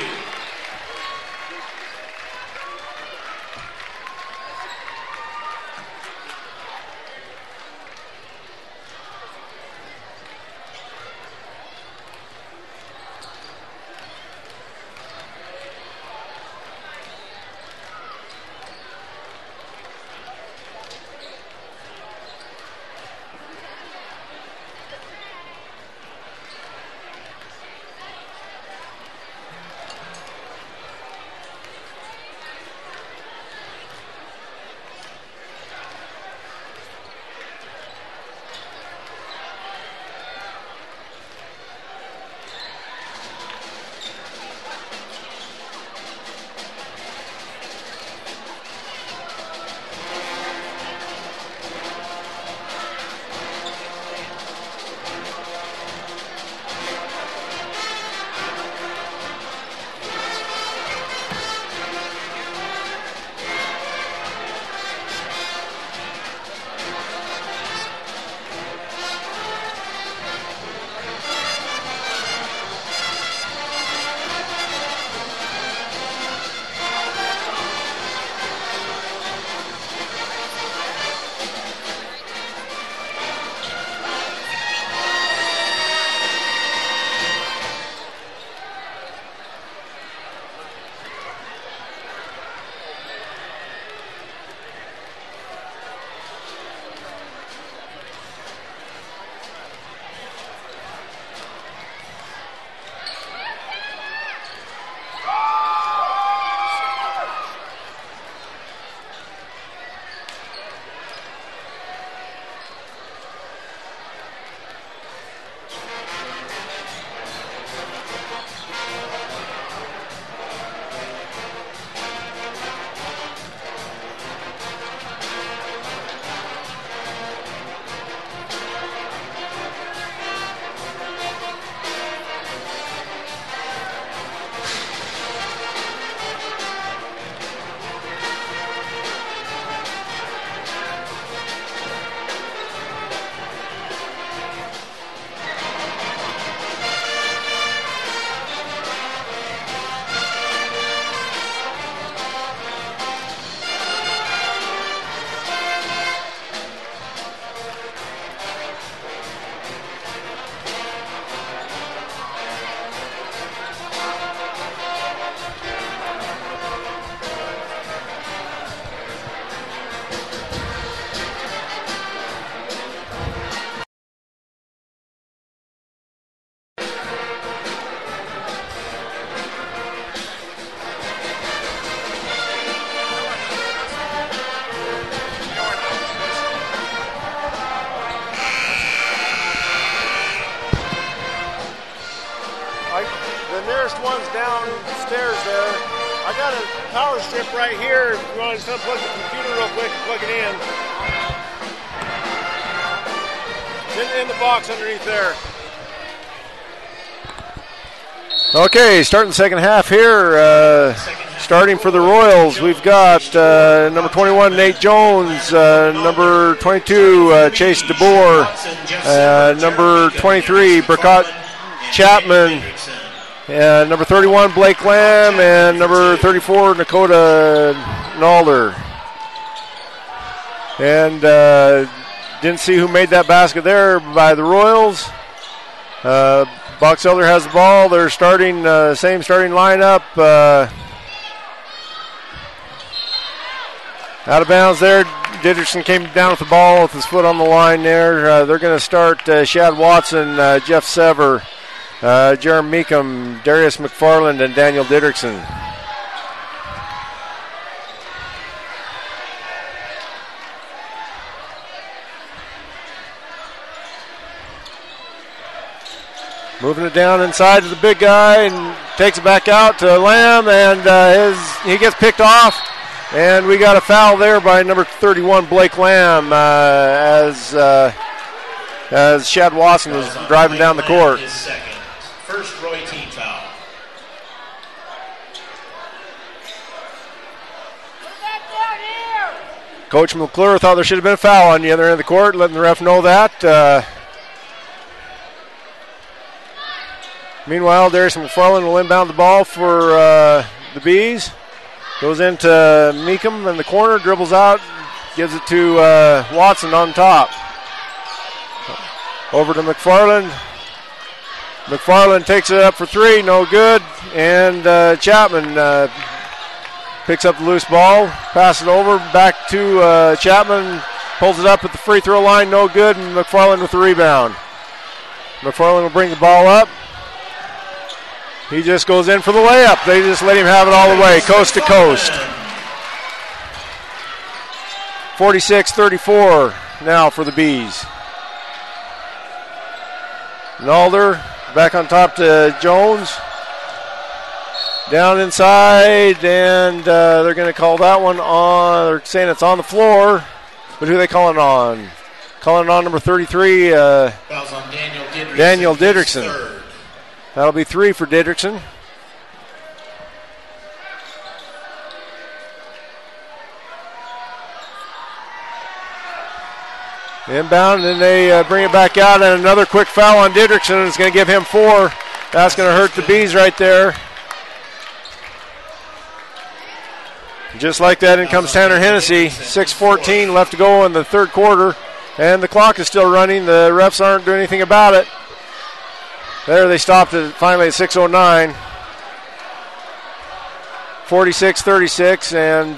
The nearest one's downstairs there. I got a power strip right here. If you want to just unplug the computer real quick and plug it in. It's in the box underneath there. Okay, starting the second half here. Starting for the Royals, we've got number 21, Nate Jones, number 22, Chase DeBoer, number 23, Burkott Chapman, and number 31, Blake Lamb, and number 34, Dakota Nalder. And didn't see who made that basket there by the Royals. Box Elder has the ball. They're starting, same starting lineup. Out of bounds there. Didderson came down with the ball with his foot on the line there. They're going to start Shad Watson, Jeff Sever, Jeremy Meekum, Darius McFarland, and Daniel Didderson. Moving it down inside to the big guy and takes it back out to Lamb, and he gets picked off. And we got a foul there by number 31, Blake Lamb, as Shad Watson was driving down the court. First Roy team foul. Coach McClure thought there should have been a foul on the other end of the court, letting the ref know that. Meanwhile, Darius McFarland will inbound the ball for the Bees. Goes into Meekum in the corner, dribbles out, gives it to Watson on top. Over to McFarland. McFarland takes it up for three, no good. And Chapman picks up the loose ball, passes it over, back to Chapman, pulls it up at the free throw line, no good, and McFarland with the rebound. McFarland will bring the ball up. He just goes in for the layup. They just let him have it all the way, coast to coast. 46-34 now for the Bees. Nalder back on top to Jones. Down inside, and they're going to call that one on. They're saying it's on the floor. But who are they calling on? Calling on number 33, Fouls on Daniel Didderson. That'll be three for Didderson. Inbound, and they bring it back out, and another quick foul on Didderson. It's going to give him four. That's going to hurt the Bees right there. Just like that, in comes Tanner Hennessy. 6:14 left to go in the third quarter, and the clock is still running. The refs aren't doing anything about it. There they stopped it finally at 6:09. 46-36, and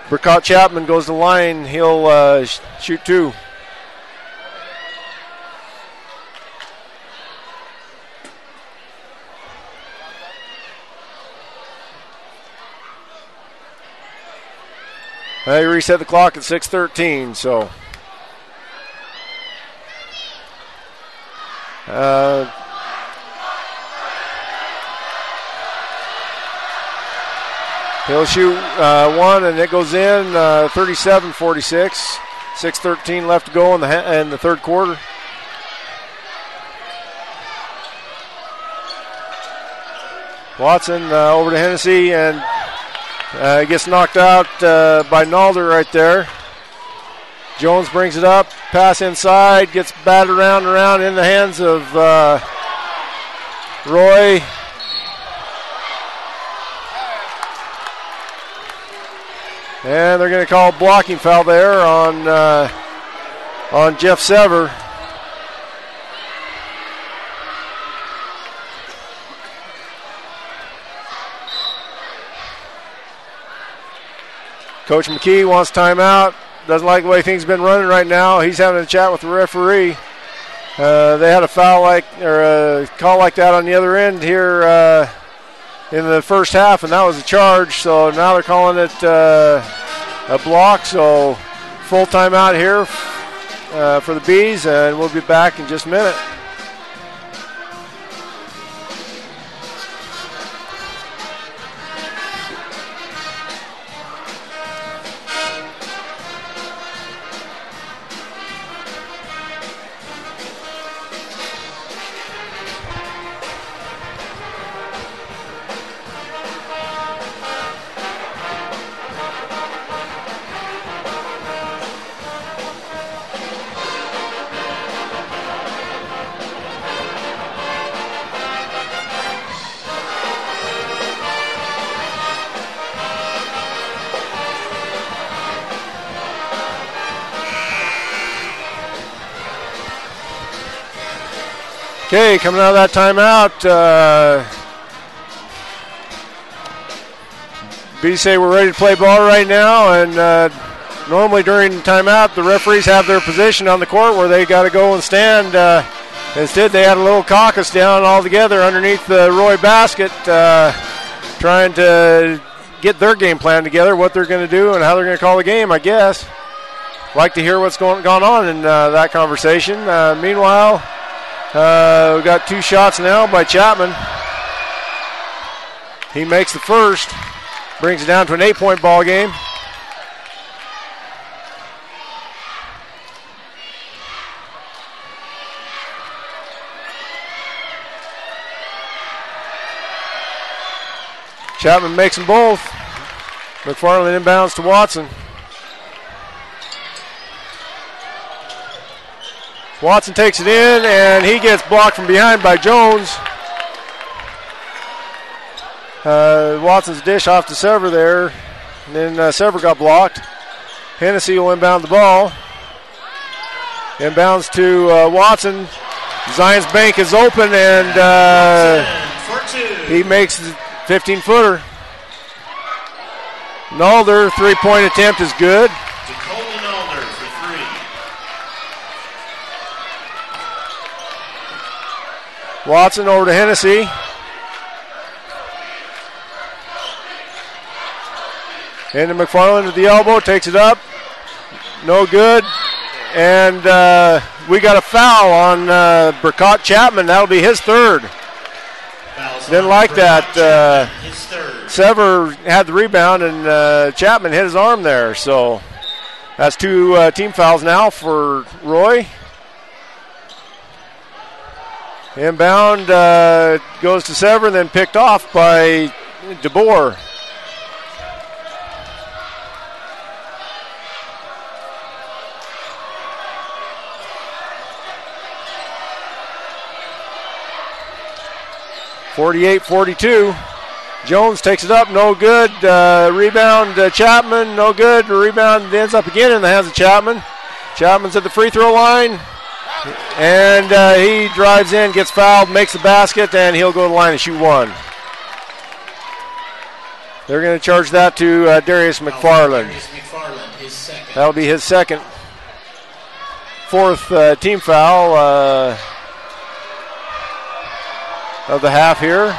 Burkott Chapman goes to the line. He'll shoot two. They reset the clock at 6:13, so he'll shoot one, and it goes in. 37-46. 6:13 left to go in the third quarter. Watson over to Hennessy, and gets knocked out by Nalder right there. Jones brings it up, pass inside, gets batted around and around in the hands of Roy. And they're going to call blocking foul there on Jeff Sever. Coach McKee wants timeout. Doesn't like the way things have been running right now. He's having a chat with the referee. They had a foul a call like that on the other end here in the first half, and that was a charge. So now they're calling it a block. So full timeout here for the Bees, and we'll be back in just a minute. Okay, coming out of that timeout, Bees say we're ready to play ball right now, and normally during timeout, the referees have their position on the court where they got to go and stand. Instead, they had a little caucus down all together underneath the Roy basket, trying to get their game plan together, what they're going to do and how they're going to call the game, I guess. Like to hear what's gone on in that conversation. Meanwhile, we've got 2 shots now by Chapman. He makes the first, brings it down to an 8-point ball game. Chapman makes them both. McFarland inbounds to Watson. Watson takes it in, and he gets blocked from behind by Jones. Watson's dish off to Sever there. And then Sever got blocked. Hennessy will inbound the ball. Inbounds to Watson. Zion's bank is open, and he makes the 15-footer. Nalder, 3-point attempt is good. Dakota Nalder for 3. Watson over to Hennessy. Into McFarland at the elbow, takes it up. No good. And we got a foul on Burkott Chapman. That'll be his third. Didn't like that. Sever had the rebound, and Chapman hit his arm there. So that's 2 team fouls now for Roy. Inbound goes to Sever, then picked off by DeBoer. (48-42). Jones takes it up, no good. Rebound Chapman, no good. Rebound ends up again in the hands of Chapman. Chapman's at the free throw line, and he drives in, gets fouled, makes the basket, and he'll go to the line and shoot 1. They're going to charge that to Darius McFarland. That'll be his second. 4th team foul of the half here.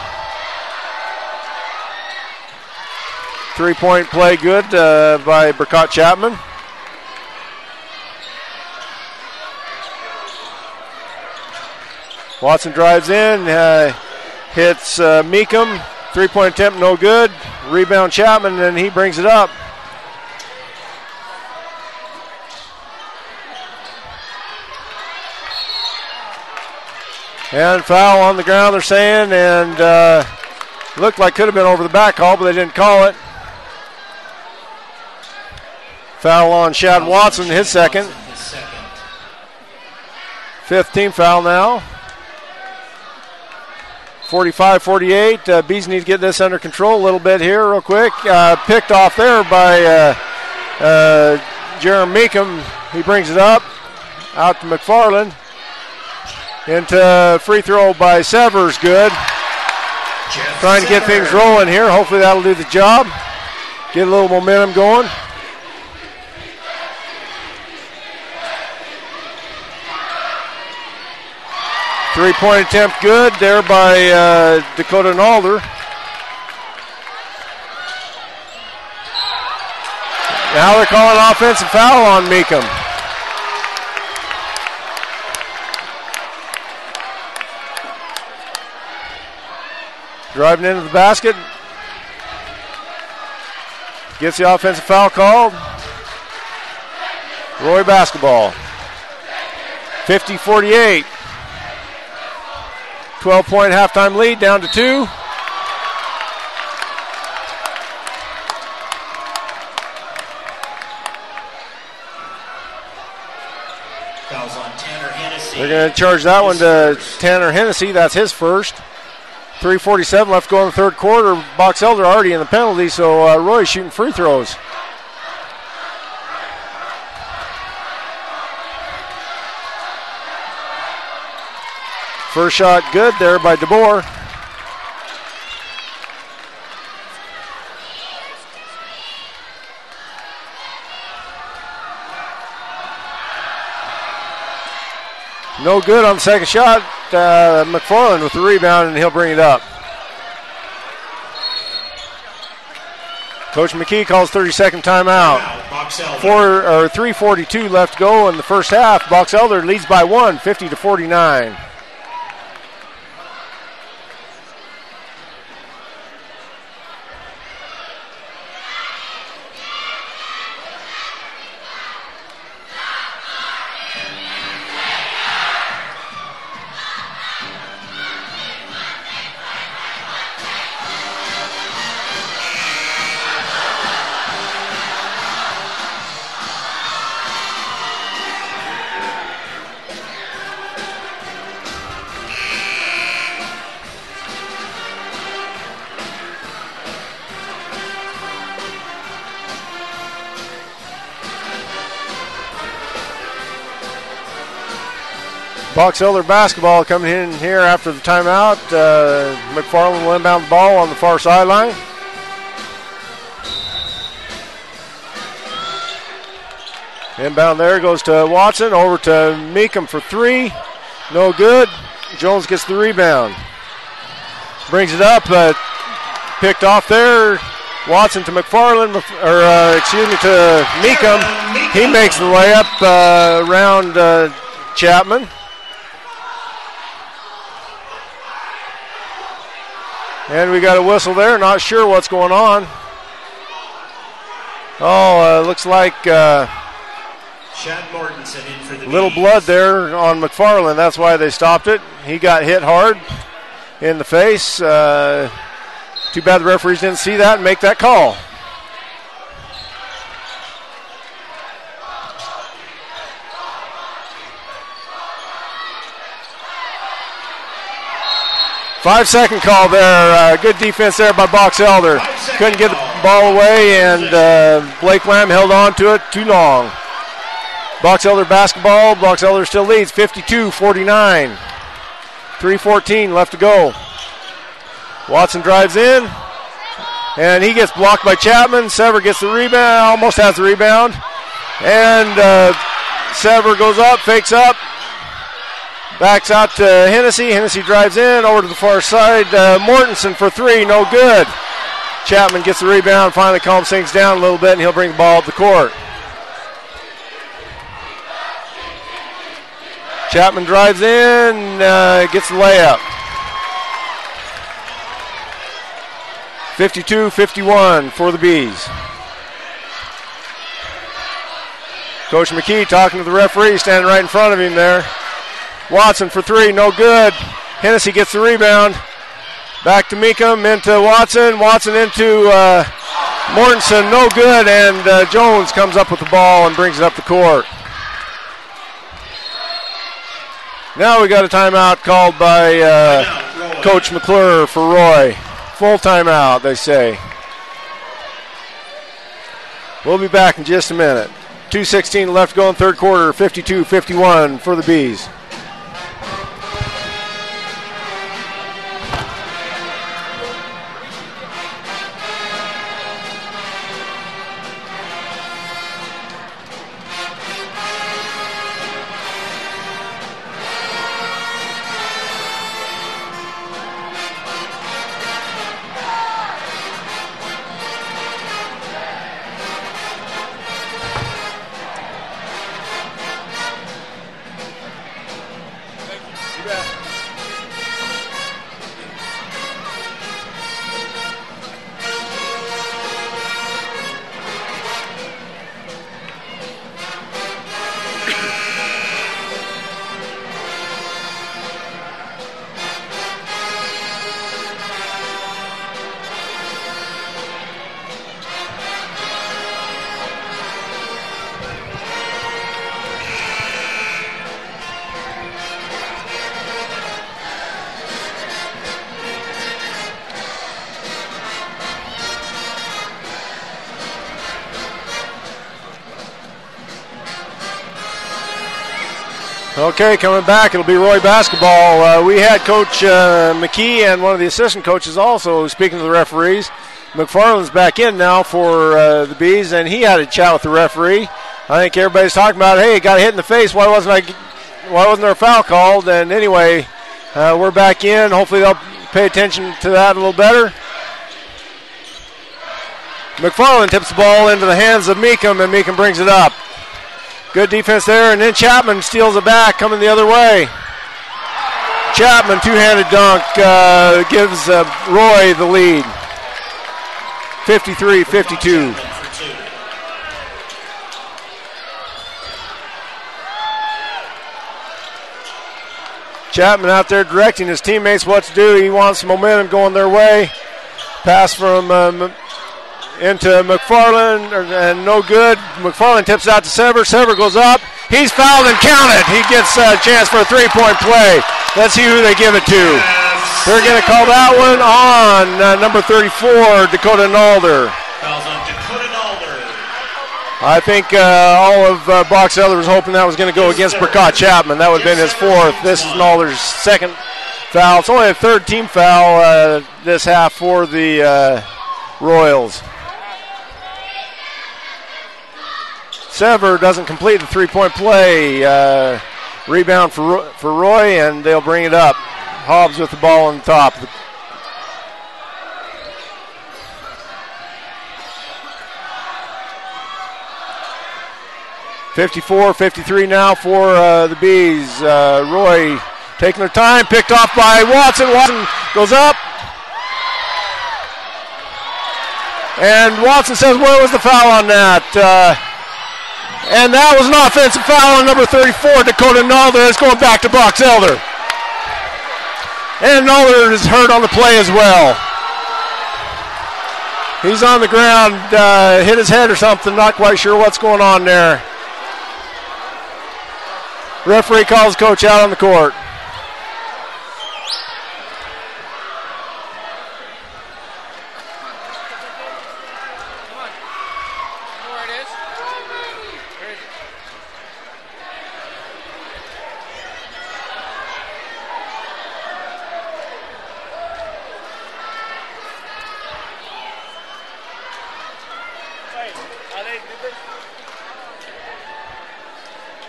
3-point play good by Burkott Chapman. Watson drives in, hits Meekum. 3-point attempt, no good. Rebound Chapman, and he brings it up. And foul on the ground, they're saying, and looked like could have been over the back call, but they didn't call it. Foul on Shad Watson, his second. 5th team foul now. 45-48. Bees need to get this under control a little bit here real quick. Picked off there by Jeremy Meekum. He brings it up. Out to McFarland. Into free throw by Severs, good. Trying to get things rolling here. Hopefully that'll do the job. Get a little momentum going. Three-point attempt good there by Dakota Nalder. Now they're calling an offensive foul on Meekum. Driving into the basket. Gets the offensive foul called. Roy basketball. 50-48. 12-point halftime lead, down to 2. Fouls on Tanner Hennessy. They're going to charge that one to Tanner Hennessy. That's his first. 3:47 left to go in the third quarter. Box Elder already in the penalty, so Roy's shooting free throws. First shot good there by DeBoer. No good on the second shot. McFarland with the rebound, and he'll bring it up. Coach McKee calls 30-second timeout. 3:42 left to go in the first half. Box Elder leads by 1, 50-49. Box Elder basketball coming in here after the timeout. McFarland will inbound the ball on the far sideline. Inbound there goes to Watson, over to Meekum for three. No good. Jones gets the rebound. Brings it up, picked off there. Watson to McFarland, to Meekum. He makes the layup around Chapman. And we got a whistle there, not sure what's going on. Looks like Chad Mortensen in for the little blood there on McFarland. That's why they stopped it. He got hit hard in the face. Too bad the referees didn't see that and make that call. Five-second call there. Good defense there by Box Elder. Couldn't get the ball away, and Blake Lamb held on to it too long. Box Elder basketball. Box Elder still leads 52-49. 3:14 left to go. Watson drives in, and he gets blocked by Chapman. Sever gets the rebound, almost has the rebound. And Sever goes up, fakes up. Backs out to Hennessy. Hennessy drives in over to the far side. Mortensen for three, no good. Chapman gets the rebound, finally calms things down a little bit, and he'll bring the ball up the court. Chapman drives in, gets the layup. 52-51 for the Bees. Coach McKee talking to the referee, standing right in front of him there. Watson for three, no good. Hennessy gets the rebound. Back to Meekum, into Watson. Watson into Mortensen, no good. And Jones comes up with the ball and brings it up the court. Now we got a timeout called by Coach McClure for Roy. Full timeout, they say. We'll be back in just a minute. 2:16 left to go in third quarter, 52-51 for the Bees. Okay, coming back, it'll be Roy basketball. We had Coach McKee and one of the assistant coaches also speaking to the referees. McFarland's back in now for the Bees, and he had a chat with the referee. I think everybody's talking about, hey, got hit in the face. Why wasn't there a foul called? And anyway, we're back in. Hopefully they'll pay attention to that a little better. McFarland tips the ball into the hands of Meekum, and Meekum brings it up. Good defense there, and then Chapman steals it back, coming the other way. Chapman, two-handed dunk, gives Roy the lead. 53-52. Chapman out there directing his teammates what to do. He wants some momentum going their way. Pass from into McFarland, and no good. McFarland tips out to Sever. Sever goes up. He's fouled and counted. He gets a chance for a three-point play. Let's see who they give it to. They're going to call that one on number 34, Dakota Nalder. Fouls on Dakota Nalder. I think all of Box Elder was hoping that was going to go against Burkott Chapman. That would have been his fourth. This is Nalder's second foul. It's only a third team foul this half for the Royals. Sever doesn't complete the three-point play. Rebound for Roy, and they'll bring it up. Hobbs with the ball on top. 54-53 now for the Bees. Roy taking their time, picked off by Watson. Watson goes up. And Watson says, where was the foul on that? And that was an offensive foul on number 34, Dakota Nalder. It's going back to Box Elder. And Nalder is hurt on the play as well. He's on the ground, hit his head or something. Not quite sure what's going on there. Referee calls coach out on the court.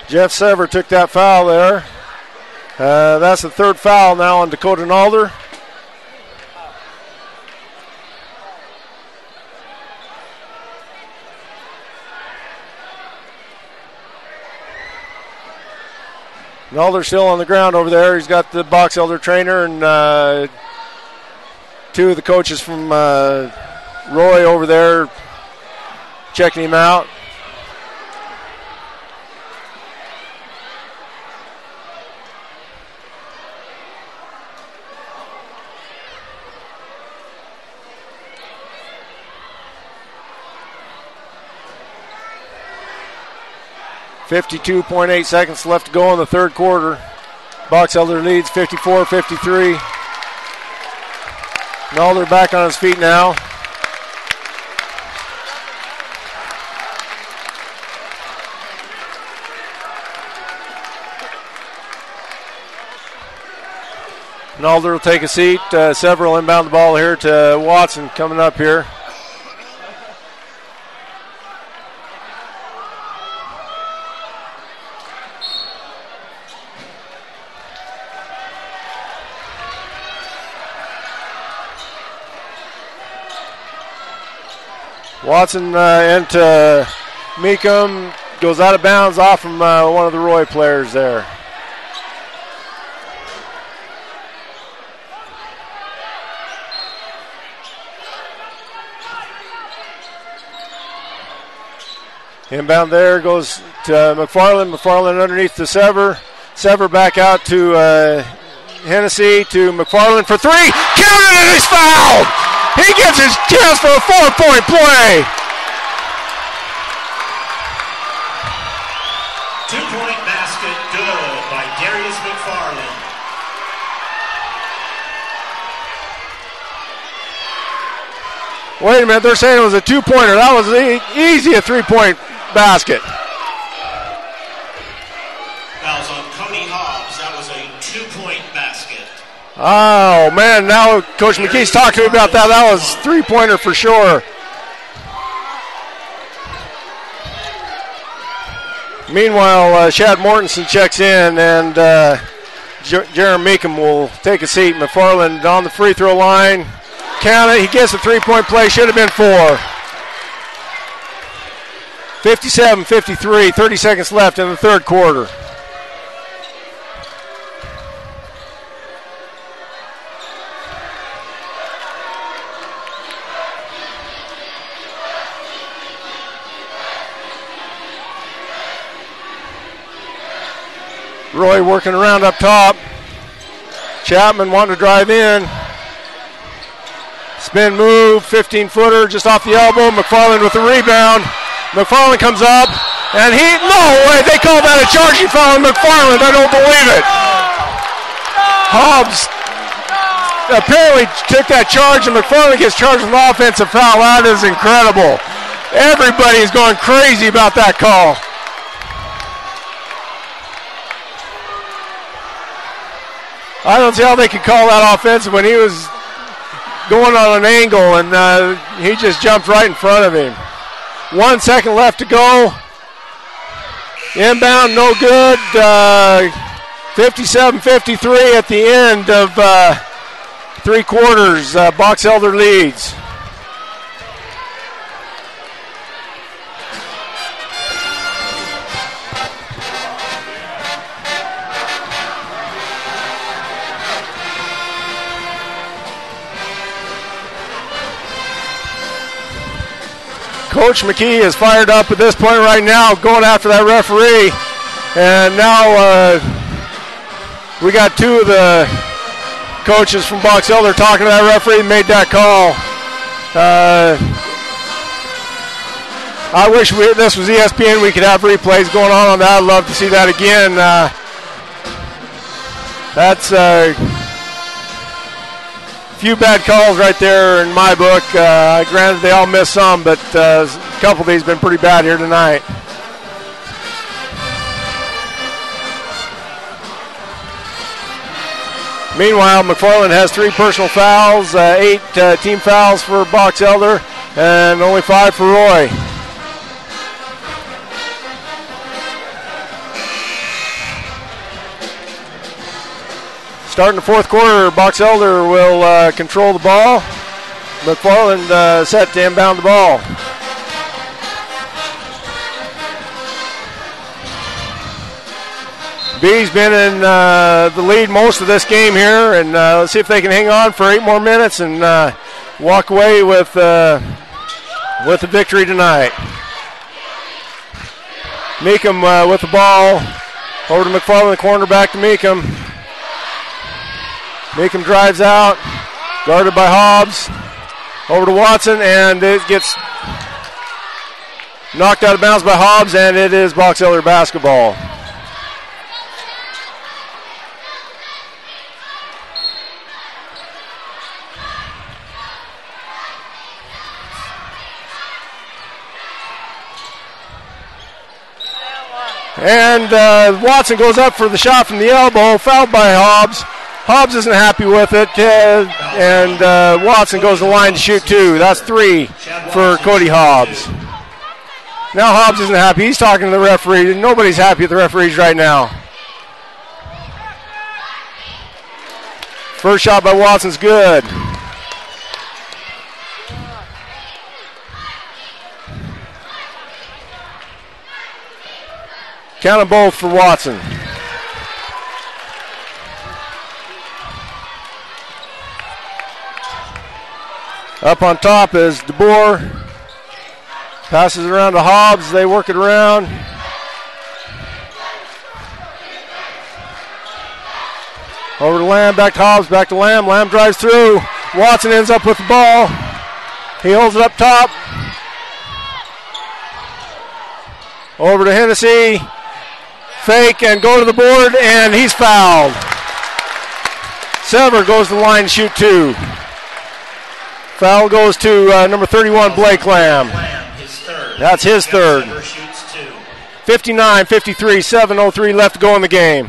Jeff Sever took that foul there. That's the third foul now on Dakota Nalder. Nalder still on the ground over there. He's got the Box Elder trainer and two of the coaches from Roy over there checking him out. .8 seconds left to go in the third quarter. Box Elder leads 54-53. Nalder back on his feet now. Nalder will take a seat. Sever will inbound the ball here to Watson coming up here. Watson into Meekum, goes out of bounds off from one of the Roy players there. Inbound there goes to McFarland. McFarland underneath to Sever. Sever back out to Hennessy, to McFarland for three. Counted and he's fouled! He gets his chance for a 4-point play. 2-point basket, good by Darius McFarland. Wait a minute, they're saying it was a two-pointer. That was easy, a three-point basket. Fouls on Cody Oh, man, now Coach McKee's talking to me about that. That was three-pointer for sure. Meanwhile, Shad Mortensen checks in, and Jaron Meekum will take a seat. McFarland on the free throw line. Count it. He gets a three-point play. Should have been 4. 57-53, 30 seconds left in the third quarter. Roy working around up top. Chapman wanting to drive in. Spin move, 15-footer just off the elbow. McFarland with the rebound. McFarland comes up, and no way, they call that a charging foul on McFarland. I don't believe it. Hobbs apparently took that charge, and McFarland gets charged with an offensive foul. That is incredible. Everybody's going crazy about that call. I don't see how they could call that offensive when he was going on an angle, and he just jumped right in front of him. 1 second left to go. Inbound, no good. 57-53 at the end of 3 quarters. Box Elder leads. Coach McKee is fired up at this point right now, going after that referee. And now we got 2 of the coaches from Box Elder talking to that referee and made that call. I wish this was ESPN. We could have replays going on that. I'd love to see that again. That's few bad calls right there in my book. Granted, they all missed some, but a couple of these have been pretty bad here tonight. Meanwhile, McFarland has 3 personal fouls, 8 team fouls for Box Elder, and only 5 for Roy. Starting the fourth quarter, Box Elder will control the ball. McFarland set to inbound the ball. B's been in the lead most of this game here, and let's see if they can hang on for 8 more minutes and walk away with the victory tonight. Meekum with the ball. Over to McFarland, the corner, back to Meekum. Meekum drives out, guarded by Hobbs. Over to Watson, and it gets knocked out of bounds by Hobbs, and it is Box Elder basketball. And Watson goes up for the shot from the elbow, fouled by Hobbs. Hobbs isn't happy with it, and Watson goes to the line to shoot 2. That's 3 for Cody Hobbs. Now Hobbs isn't happy. He's talking to the referee. Nobody's happy with the referees right now. First shot by Watson's good. Count them both for Watson. Up on top is DeBoer. Passes it around to Hobbs. They work it around. Over to Lamb, back to Hobbs, back to Lamb. Lamb drives through. Watson ends up with the ball. He holds it up top. Over to Hennessy. Fake and go to the board, and he's fouled. Sever goes to the line to shoot 2. Foul goes to number 31, Blake Lamb. That's his third. 59-53, 7:03 left to go in the game.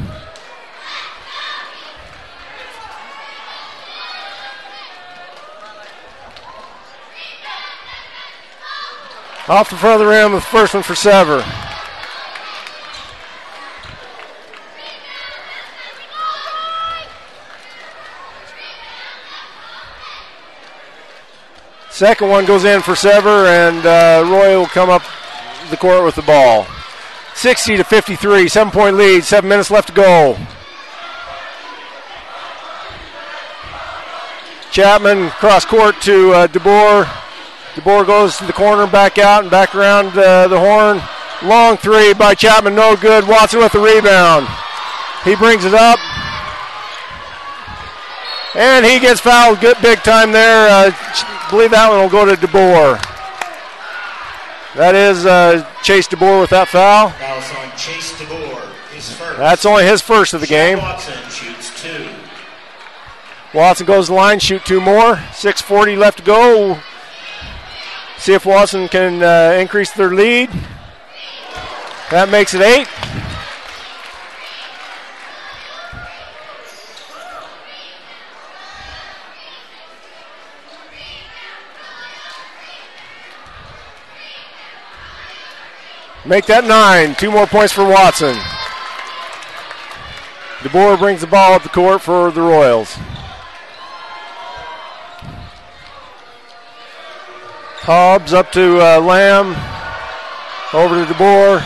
Off the front of the rim with the first one for Sever. Second one goes in for Sever, and Roy will come up the court with the ball. 60-53, 7-point lead, 7 minutes left to go. Chapman cross court to DeBoer. DeBoer goes to the corner, back out and back around the horn. Long three by Chapman, no good. Watson with the rebound. He brings it up. And he gets fouled good big time there. I believe that one will go to DeBoer. That is Chase DeBoer with that foul. Foul's on Chase DeBoer, his first. That's only his first of the game. Watson shoots 2. Watson goes to the line, shoot 2 more. 6:40 left to go. See if Watson can increase their lead. That makes it 8. Make that 9. 2 more points for Watson. DeBoer brings the ball up the court for the Royals. Hobbs up to Lamb. Over to DeBoer.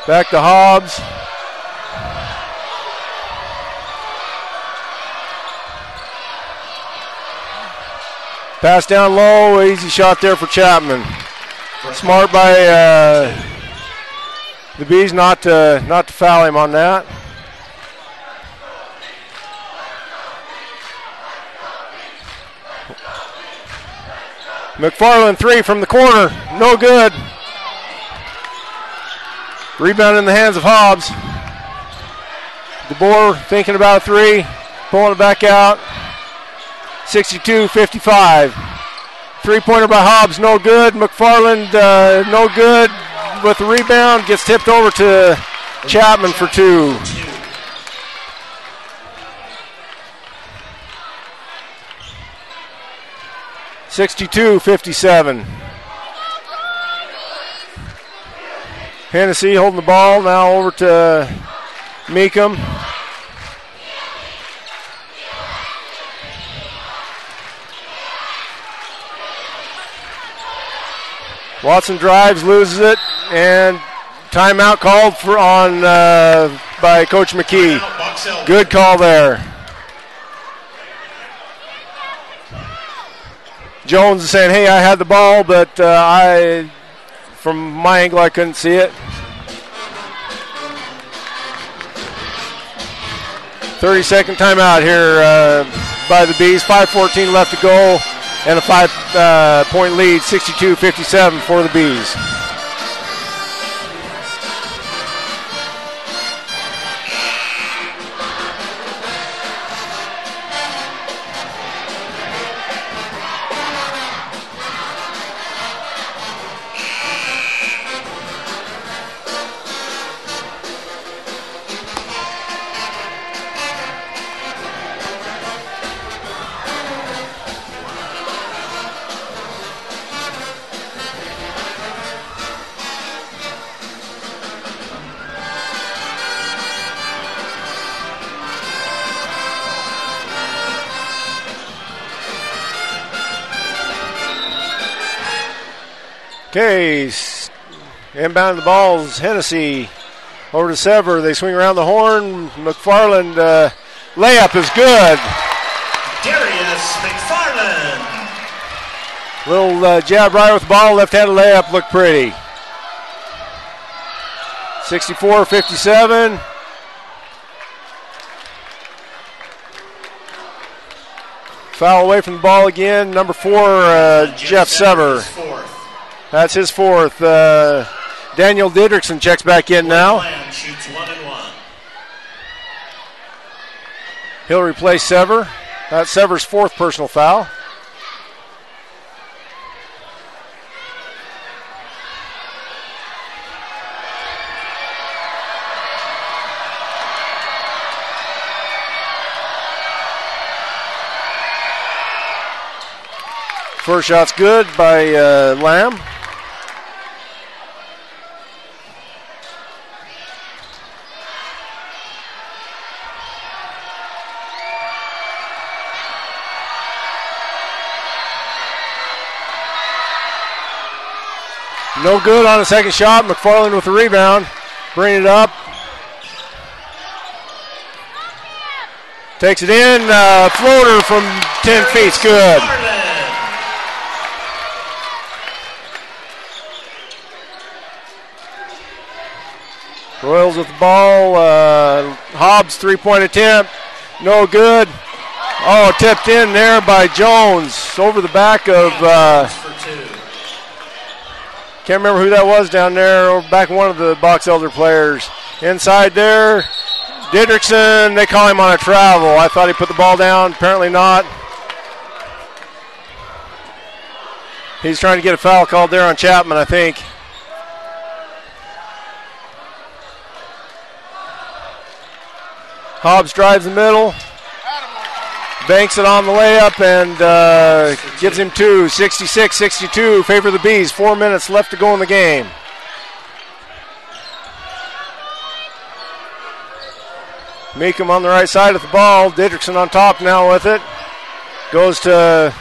Back to Hobbs. Pass down low. Easy shot there for Chapman. Smart by the Bees not to foul him on that. McFarland 3 from the corner, no good. Rebound in the hands of Hobbs. DeBoer thinking about a 3, pulling it back out. 62-55. 3-pointer by Hobbs, no good. McFarland, no good with the rebound. Gets tipped over to Chapman for 2. (62-57). Hennessy holding the ball now over to Meekum. Watson drives, loses it, and timeout called by Coach McKee. Good call there. Jones is saying, hey, I had the ball, but from my angle, I couldn't see it. 30-second timeout here by the Bees. 5:14 left to go. And a 5-point lead, 62-57 for the Bees. Okay, inbound the ball is Hennessy. Over to Sever. They swing around the horn. McFarland layup is good. Darius McFarland. Little jab right with the ball. Left-handed layup looked pretty. 64-57. Foul away from the ball again. Number 4, Jeff Sever. That's his 4th. Daniel Didrikson checks back in now. Shoots 1 and 1. He'll replace Sever. That's Sever's 4th personal foul. First shot's good by Lamb. No good on the second shot. McFarland with the rebound. Bring it up. Takes it in. Floater from 10 feet. It's good. Royals with the ball. Hobbs 3-point attempt. No good. Oh, tipped in there by Jones over the back of. Can't remember who that was down there. Over back one of the Box Elder players. Inside there. Didrikson, they call him on a travel. I thought he put the ball down. Apparently not. He's trying to get a foul called there on Chapman, I think. Hobbs drives the middle. Banks it on the layup and gives him two. 66-62, favor the Bees. 4 minutes left to go in the game. Meekum on the right side of the ball. Didrikson on top now with it. Goes to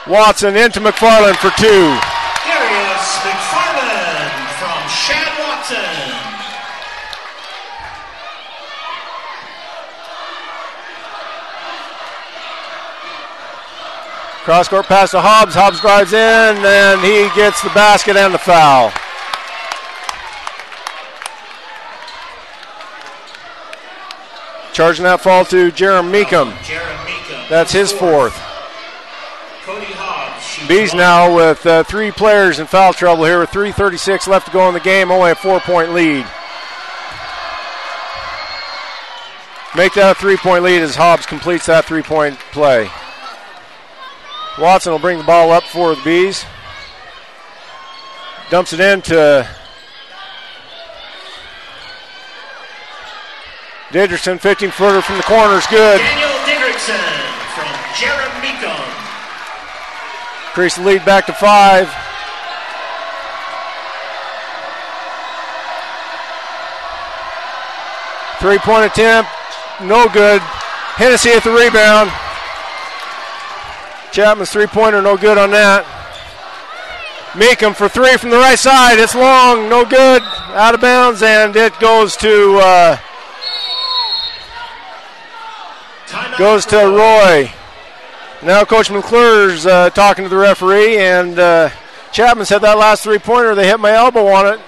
Watson into McFarland for two. Darius McFarland from Shad Watson. Cross-court pass to Hobbs. Hobbs drives in, and he gets the basket and the foul. Charging that fall to Jerem Meekum. That's his fourth. Cody Hobbs. Bees now with three players in foul trouble here with 3:36 left to go in the game. Only a 4-point lead. Make that a 3-point lead as Hobbs completes that 3-point play. Watson will bring the ball up for the Bees. Dumps it in to Didrikson, 15-footer from the corner is good. Daniel Didrikson from Jerem Meekum. Increase the lead back to 5. Three-point attempt, no good. Hennessy at the rebound. Chapman's three-pointer, no good on that. Meekum for three from the right side. It's long, no good. Out of bounds, and it goes to Roy. Now Coach McClure's talking to the referee, and Chapman said that last three-pointer, they hit my elbow on it.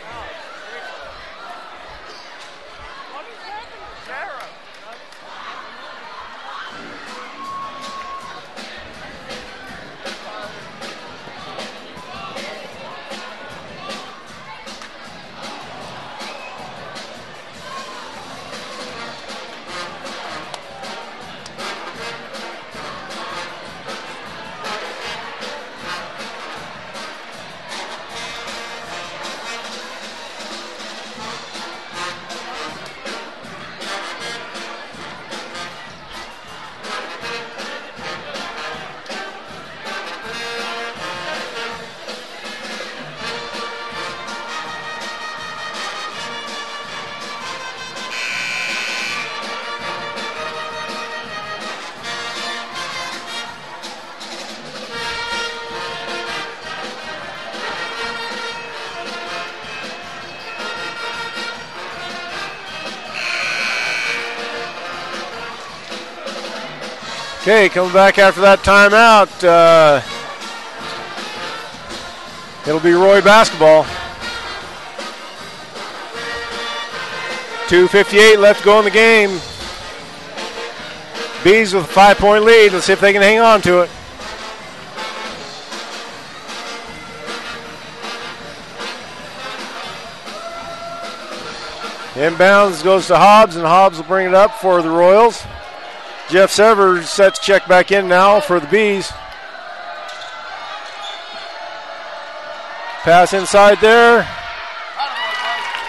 Okay, coming back after that timeout. It'll be Roy basketball. 2:58 left to go in the game. Bees with a 5-point lead. Let's see if they can hang on to it. Inbounds goes to Hobbs, and Hobbs will bring it up for the Royals. Jeff Severs set to check back in now for the Bees. Pass inside there.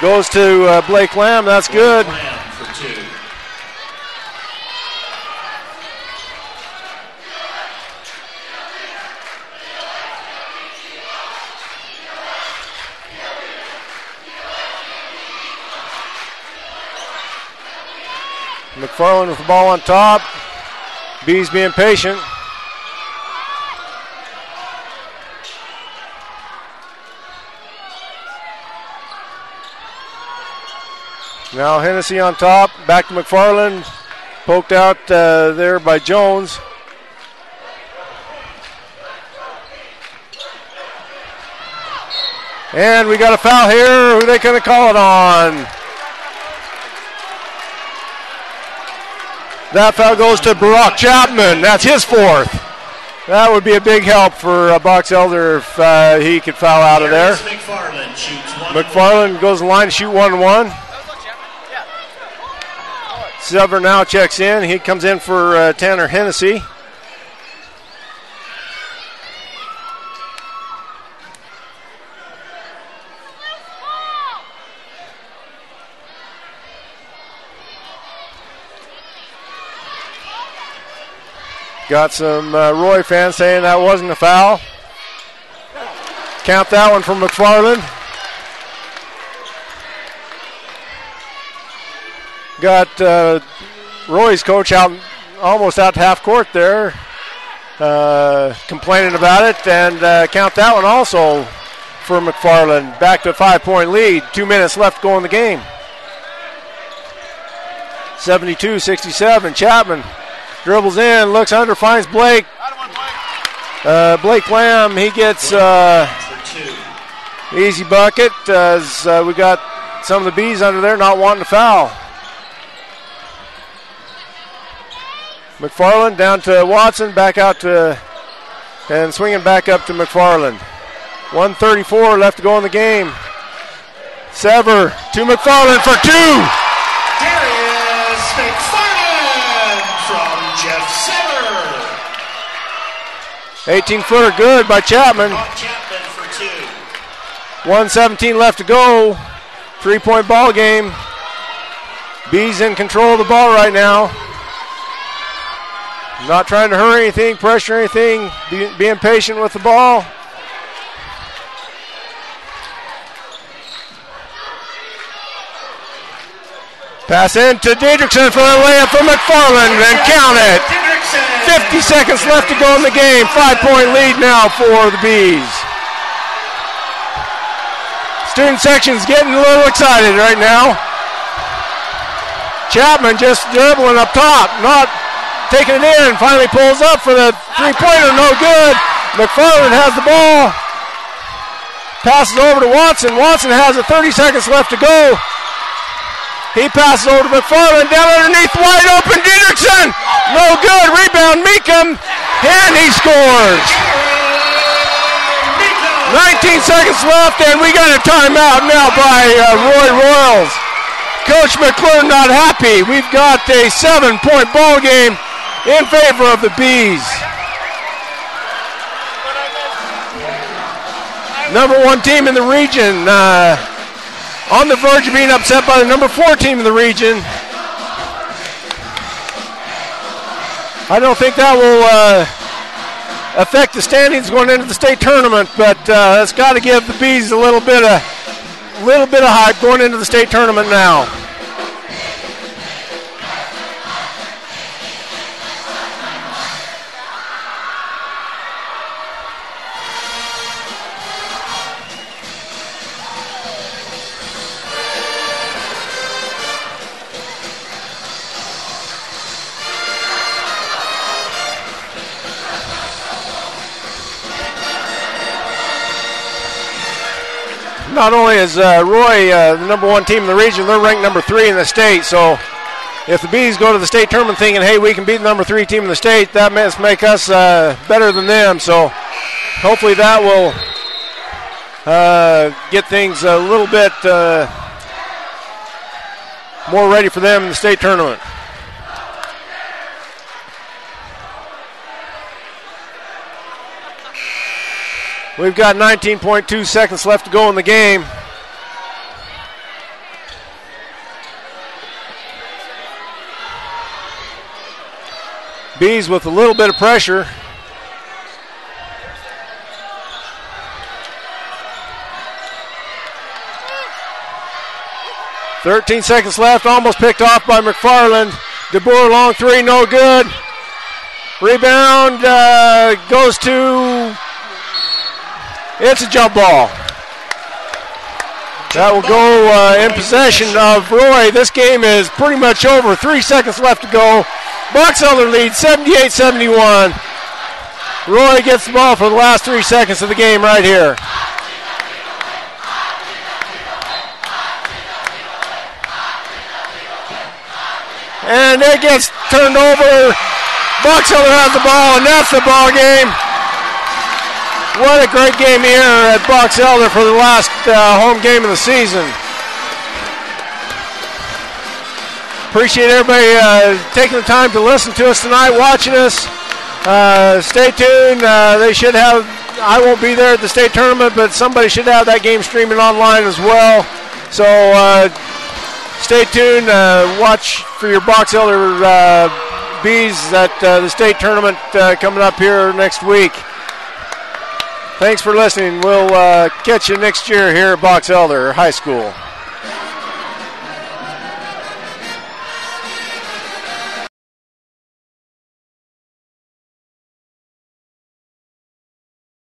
Goes to Blake Lamb. That's good. Lamb for two. McFarland with the ball on top. Bees being patient. Now Hennessy on top, back to McFarland. Poked out there by Jones. And we got a foul here. Who are they going to call it on? That foul goes to Barack Chapman. That's his fourth. That would be a big help for Box Elder if he could foul out of there. McFarland goes to the line to shoot 1-1. Silver now checks in. He comes in for Tanner Hennessy. Got some Roy fans saying that wasn't a foul. Count that one from McFarland. Got Roy's coach out, almost out to half court there, complaining about it, and count that one also for McFarland. Back to a 5-point lead. 2 minutes left to go in the game. 72-67. Chapman dribbles in, looks under, finds Blake. Blake Lamb, he gets easy bucket as we got some of the Bees under there not wanting to foul. McFarland down to Watson, back out to, and swinging back up to McFarland. 1:34 left to go in the game. Sever to McFarland for two. Darius McFarland from Jeff Sever. 18-footer good by Chapman. Chapman for two. 1:17 left to go. 3-point ball game. Bees in control of the ball right now. Not trying to hurry anything, pressure anything, being patient with the ball. Pass in to Didrikson for the layup for McFarland, and count it. 50 seconds left to go in the game. 5-point lead now for the Bees. Student section's getting a little excited right now. Chapman just dribbling up top, not taking it in, finally pulls up for the three-pointer, no good. McFarland has the ball. Passes over to Watson. Watson has it, 30 seconds left to go. He passes over to McFarland, down underneath, wide open, Didrikson. No good, rebound, Meekum, and he scores. 19 seconds left, and we got a timeout now by Roy Royals. Coach McClure not happy. We've got a 7-point ball game in favor of the Bees. Number 1 team in the region on the verge of being upset by the number 4 team in the region. I don't think that will affect the standings going into the state tournament, but it's got to give the Bees a little bit of hype going into the state tournament now. Not only is Roy the number 1 team in the region, they're ranked number 3 in the state. So if the Bees go to the state tournament thinking, hey, we can beat the number 3 team in the state, that must make us better than them. So hopefully that will get things a little bit more ready for them in the state tournament. We've got 19.2 seconds left to go in the game. Bees with a little bit of pressure. .13 seconds left, almost picked off by McFarland. DeBoer long three, no good. Rebound goes to... It's a jump ball. That will go in possession of Roy. This game is pretty much over. 3 seconds left to go. Box Elder leads 78-71. Roy gets the ball for the last 3 seconds of the game right here. And it gets turned over. Box Elder has the ball, and that's the ball game. What a great game here at Box Elder for the last home game of the season. Appreciate everybody taking the time to listen to us tonight, watching us. Stay tuned. They should have, I won't be there at the state tournament, but somebody should have that game streaming online as well. So stay tuned. Watch for your Box Elder Bees at the state tournament coming up here next week. Thanks for listening. We'll catch you next year here at Box Elder High School.